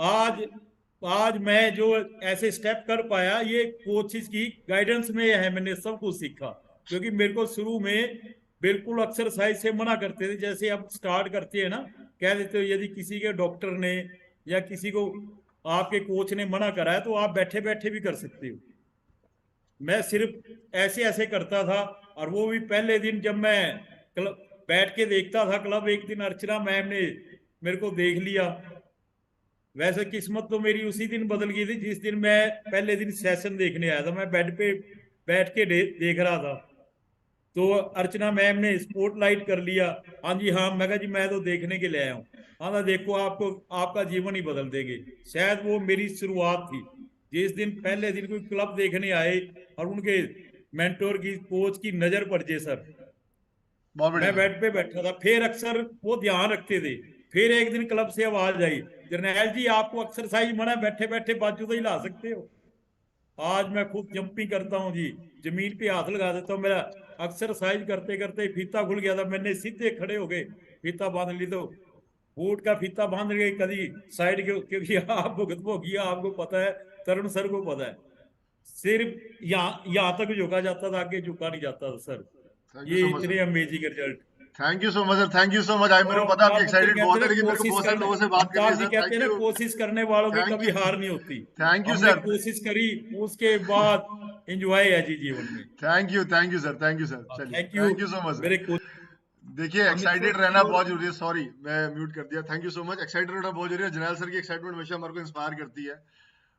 आज मैं जो ऐसे स्टेप कर पाया, ये कोचिज की गाइडेंस में है, मैंने सब कुछ सीखा। क्योंकि मेरे को शुरू में बिल्कुल एक्सरसाइज से मना करते थे। जैसे आप स्टार्ट करते हैं ना, कह देते हो यदि किसी के डॉक्टर ने या किसी को आपके कोच ने मना करा है तो आप बैठे बैठे भी कर सकते हो। मैं सिर्फ ऐसे ऐसे करता था। और वो भी पहले दिन जब मैं क्लब बैठ के देखता था क्लब, एक दिन अर्चना मैम ने मेरे को देख लिया। वैसे किस्मत तो मेरी उसी दिन बदल गई थी जिस दिन मैं पहले दिन सेशन देखने आया था। मैं बेड पे बैठ के देख रहा था, तो अर्चना मैम ने स्पॉटलाइट कर लिया। हाँ जी हाँ, मैं कहा जी मैं तो देखने के लिए आया हूँ। हाँ देखो, आपको आपका जीवन ही बदल देंगे। शायद वो मेरी शुरुआत थी। जिस दिन पहले दिन कोई क्लब देखने आए और उनके मेंटोर की कोच की नजर पड़ जाए सर, बहुत बढ़िया मैं सर। बेड पे बैठा था, फिर अक्सर वो ध्यान रखते थे। फिर एक दिन क्लब से आवाज आई, जरनैल जी आपको एक्सरसाइज मना, बैठे बैठे बाजू तो हिला सकते हो। आज मैं खुद जंपिंग करता हूँ जी, जमीन पे हाथ लगा देता हूँ। मेरा एक्सरसाइज करते करते फीता खुल गया था, मैंने सीधे खड़े हो गए, फीता बांध ली तो बूट का फीता बांध गए कभी साइड के, क्योंकि आप भुगत भोगिया, आपको पता है, तरुण सर को पता है, सिर्फ यहाँ तक झुका जाता था, आगे झुका नहीं जाता था सर। थैंक यू ये सो मच इतने sir. Amazing result. Thank you so much sir, thank you so much. मेरे को और पता है आप मतलब एक्साइटेड कहते बहुत हैं है, ना लेकिन मेरे को कोशिश बहुत सारे करने, लोगों से बात करनी अमिताभ है जी सर। कहते थैंक हैं ना यू, कोशिश करने वालों की थैंक कभी यू, हार नहीं होती। थैंक यू हमने सर, कोशिश करी, उसके बाद एंजॉय है जी जीवन में। Thank you sir, thank you sir. चलिए thank you thank you so much मेरे सर। कोच। देखिए अमित सर एक्साइटेड रहना योर बहुत जरूरी है। सॉरी मैं म्यूट कर दिया। Thank you so much. Excited रहना बहुत जरूरी है। जरनैल सर की एक्साइटमेंट हमेशा हमारे को इंस्पायर करती है।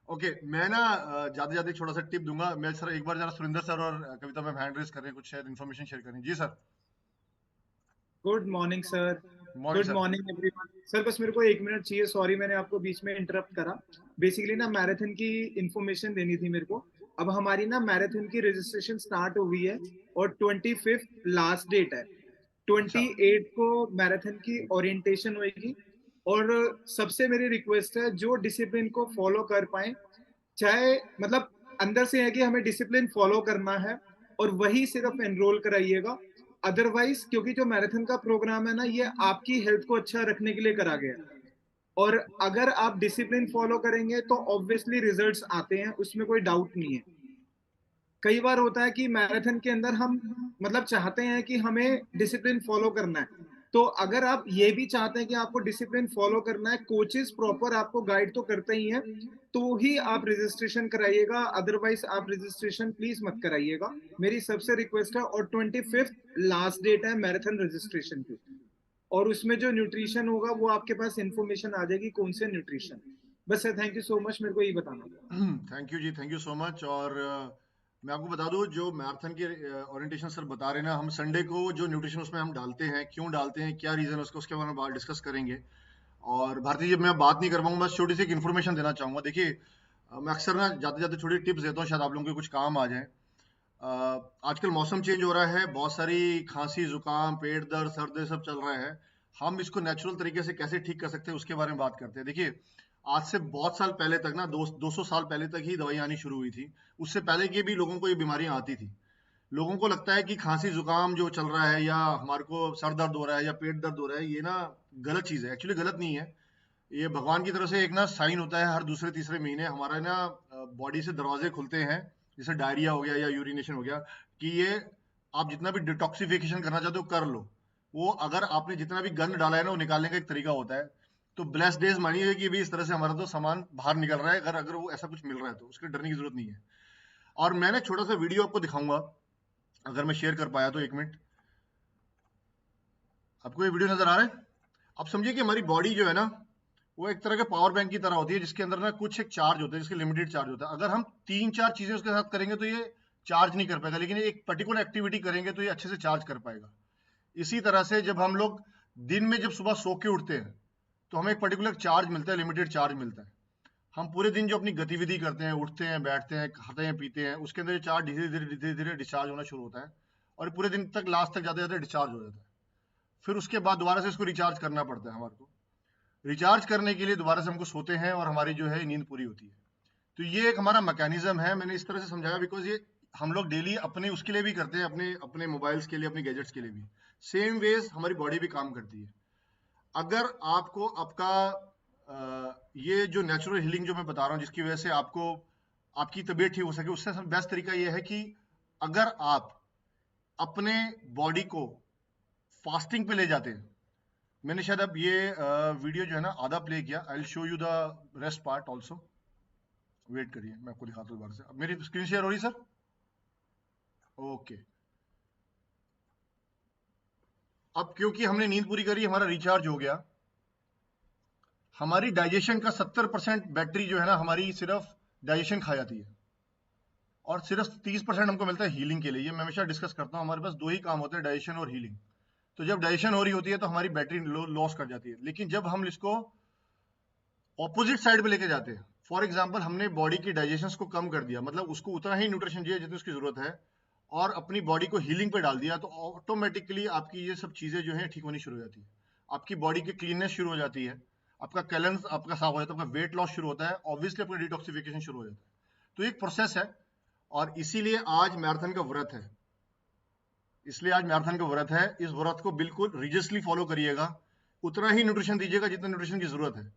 ओके मैं ना ज्यादा ज्यादा छोटा सा टिप दूंगा मैं सर। एक बार जरा सुरेंद्र सर और कविता मैम हैंड रेज कर रहे हैं, कुछ शायद इन्फॉर्मेशन शेयर करें। जी sir. Good morning sir. Morning good sir. Morning everyone. Sir बस मेरे को 1 मिनट चाहिए, सॉरी मैंने आपको बीच में इंटरप्ट करा। बेसिकली ना मैराथन की इंफॉर्मेशन देनी थी मेरे को। अब हमारी ना मैराथन की रजिस्ट्रेशन स्टार्ट हो गई है और 25 लास्ट डेट है। अच्छा 28 को मैराथन की ओरिएंटेशन होगी। और सबसे मेरी रिक्वेस्ट है जो डिसिप्लिन को फॉलो कर पाए, चाहे मतलब अंदर से है कि हमें डिसिप्लिन फॉलो करना है और वही सिर्फ एनरोल कराइएगा। अदरवाइज क्योंकि जो मैराथन का प्रोग्राम है ना, ये आपकी हेल्थ को अच्छा रखने के लिए करा गया है। और अगर आप डिसिप्लिन फॉलो करेंगे तो ऑब्वियसली रिजल्ट्स आते हैं, उसमें कोई डाउट नहीं है। कई बार होता है कि मैराथन के अंदर हम मतलब चाहते हैं कि हमें डिसिप्लिन फॉलो करना है, तो अगर आप ये भी चाहते हैं कि आपको डिसिप्लिन फॉलो करना है, कोचेस प्रॉपर आपको गाइड तो करते ही हैं, तो ही आप रजिस्ट्रेशन कराइएगा। अदरवाइज आप रजिस्ट्रेशन प्लीज मत कराइएगा, मेरी सबसे रिक्वेस्ट है। और 25 लास्ट डेट है मैराथन रजिस्ट्रेशन की, और उसमें जो न्यूट्रिशन होगा वो आपके पास इंफॉर्मेशन आ जाएगी कौन से न्यूट्रिशन। बस sir thank you so much, मेरे को ये बताना था। थैंक यू जी, थैंक यू सो मच। और मैं आपको बता दूं जो मैराथन की ओरिएंटेशन सर बता रहे हैं ना, हम संडे को जो न्यूट्रिशन उसमें हम डालते हैं, क्यों डालते हैं, क्या रीजन है उसका, उसके बारे में बात डिस्कस करेंगे। और भारती जी मैं बात नहीं कर पाऊंगा, बस छोटी सी एक इन्फॉर्मेशन देना चाहूंगा। देखिए मैं अक्सर ना जाते जाते छोटी टिप्स देता हूँ, शायद आप लोगों के कुछ काम आ जाए। आजकल मौसम चेंज हो रहा है, बहुत सारी खांसी जुकाम पेट दर्द सर दर्द सब चल रहा है। हम इसको नेचुरल तरीके से कैसे ठीक कर सकते हैं उसके बारे में बात करते हैं। देखिए आज से बहुत साल पहले तक ना 200 साल पहले तक ही दवाई आनी शुरू हुई थी। उससे पहले के भी लोगों को ये बीमारियां आती थी। लोगों को लगता है कि खांसी जुकाम जो चल रहा है या हमारे को सर दर्द हो रहा है या पेट दर्द हो रहा है, ये ना गलत चीज़ है। एक्चुअली गलत नहीं है, ये भगवान की तरफ से एक ना साइन होता है। हर दूसरे तीसरे महीने हमारा ना बॉडी से दरवाजे खुलते हैं, जैसे डायरिया हो गया या यूरिनेशन हो गया, कि ये आप जितना भी डिटॉक्सिफिकेशन करना चाहते हो कर लो। वो अगर आपने जितना भी गंद डाला है ना, वो निकालने का एक तरीका होता है। तो ब्लेस्ड डेज मानिए कि भी इस तरह से हमारा तो सामान बाहर निकल रहा है। अगर अगर वो ऐसा कुछ मिल रहा है तो उसके डरने की जरूरत नहीं है। और मैंने छोटा सा वीडियो आपको दिखाऊंगा, अगर मैं शेयर कर पाया तो। 1 मिनट, आपको ये वीडियो नजर आ रहा है? आप समझिए कि हमारी बॉडी जो है ना, वो एक तरह के पावर बैंक की तरह होती है, जिसके अंदर ना कुछ एक चार्ज होता है, जिसके लिमिटेड चार्ज होता है। अगर हम 3-4 चीजें उसके साथ करेंगे तो ये चार्ज नहीं कर पाएगा, लेकिन एक पर्टिकुलर एक्टिविटी करेंगे तो ये अच्छे से चार्ज कर पाएगा। इसी तरह से जब हम लोग दिन में जब सुबह सो के उठते हैं तो हमें एक पर्टिकुलर चार्ज मिलता है, लिमिटेड चार्ज मिलता है। हम पूरे दिन जो अपनी गतिविधि करते हैं, उठते हैं, बैठते हैं, खाते हैं, पीते हैं, उसके अंदर चार्ज धीरे धीरे धीरे धीरे डिस्चार्ज होना शुरू होता है और पूरे दिन तक लास्ट तक जाते जाते डिस्चार्ज हो जाता है। फिर उसके बाद दोबारा से इसको रिचार्ज करना पड़ता है हमारे को। रिचार्ज करने के लिए दोबारा से हमको सोते हैं और हमारी जो है नींद पूरी होती है। तो ये एक हमारा मैकेनिज्म है। मैंने इस तरह से समझाया बिकॉज ये हम लोग डेली अपने उसके लिए भी करते हैं, अपने अपने मोबाइल्स के लिए, अपने गैजेट्स के लिए भी। सेम वेज हमारी बॉडी भी काम करती है। अगर आपको आपका ये जो नेचुरल हीलिंग जो मैं बता रहा हूँ, जिसकी वजह से आपको आपकी तबीयत ठीक हो सके, उससे बेस्ट तरीका ये है कि अगर आप अपने बॉडी को फास्टिंग पे ले जाते हैं। मैंने शायद अब ये वीडियो जो है ना आधा प्ले किया। I will show you the rest part also. Wait करिए, मैं आपको दिखाता हूँ दोबारा से। अब मेरी स्क्रीन शेयर हो रही सर? ओके। अब क्योंकि हमने नींद पूरी करी, हमारा रिचार्ज हो गया। हमारी डाइजेशन का 70% बैटरी जो है ना हमारी सिर्फ डाइजेशन खा जाती है और सिर्फ 30% हमको मिलता है हीलिंग के लिए। ये मैं हमेशा डिस्कस करता हूँ, हमारे पास 2 ही काम होते हैं, डाइजेशन और हीलिंग। तो जब डाइजेशन हो रही होती है तो हमारी बैटरी लॉस कर जाती है। लेकिन जब हम इसको ऑपोजिट साइड पे लेके जाते हैं, फॉर एग्जाम्पल हमने बॉडी की डाइजेशन को कम कर दिया, मतलब उसको उतना ही न्यूट्रिशन दिया जितनी उसकी जरूरत है, और अपनी बॉडी को हीलिंग पे डाल दिया, तो ऑटोमेटिकली आपकी ये सब चीजें जो है ठीक होनी शुरू हो जाती है, आपकी बॉडी की क्लीननेस शुरू हो जाती है, आपका कैलेंस आपका साफ हो जाता है, आपका वेट लॉस शुरू होता है, ऑब्वियसली आपका डिटॉक्सिफिकेशन शुरू हो जाता है। तो एक प्रोसेस है, और इसीलिए आज मैराथन का व्रत है, इसलिए आज मैराथन का व्रत है। इस व्रत को बिल्कुल रिजियसली फॉलो करिएगा, उतना ही न्यूट्रिशन दीजिएगा जितना न्यूट्रिशन की जरूरत है,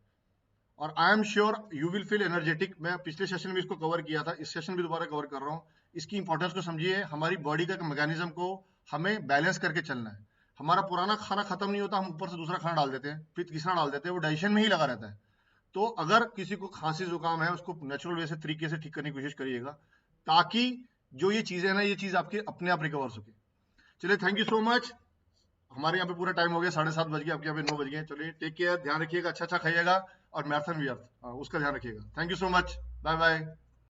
और I am sure you will feel energetic. मैं पिछले सेशन में इसको कवर किया था, इस सेशन में दोबारा कवर कर रहा हूँ। इसकी इंपॉर्टेंस को समझिए, हमारी बॉडी का मैकेनिज्म को हमें बैलेंस करके चलना है। हमारा पुराना खाना खत्म नहीं होता, हम ऊपर से दूसरा खाना डाल देते हैं, फिर तीसरा डाल देते हैं, वो डाइजेशन में ही लगा रहता है। तो अगर किसी को खांसी जुकाम है, उसको नेचुरल वे से तरीके से ठीक करने की कोशिश करिएगा, ताकि जो ये चीजें ना, ये चीज आपके अपने आप रिकवर सके। चलिए, थैंक यू सो मच। हमारे यहाँ पे पूरा टाइम हो गया, 7:30 बज गए, आपके यहाँ पे 9 बज गए। चलिए, टेक केयर, ध्यान रखिएगा, अच्छा अच्छा खाइएगा, और मैराथन भी उसका ध्यान रखिएगा। Thank you so much, bye bye.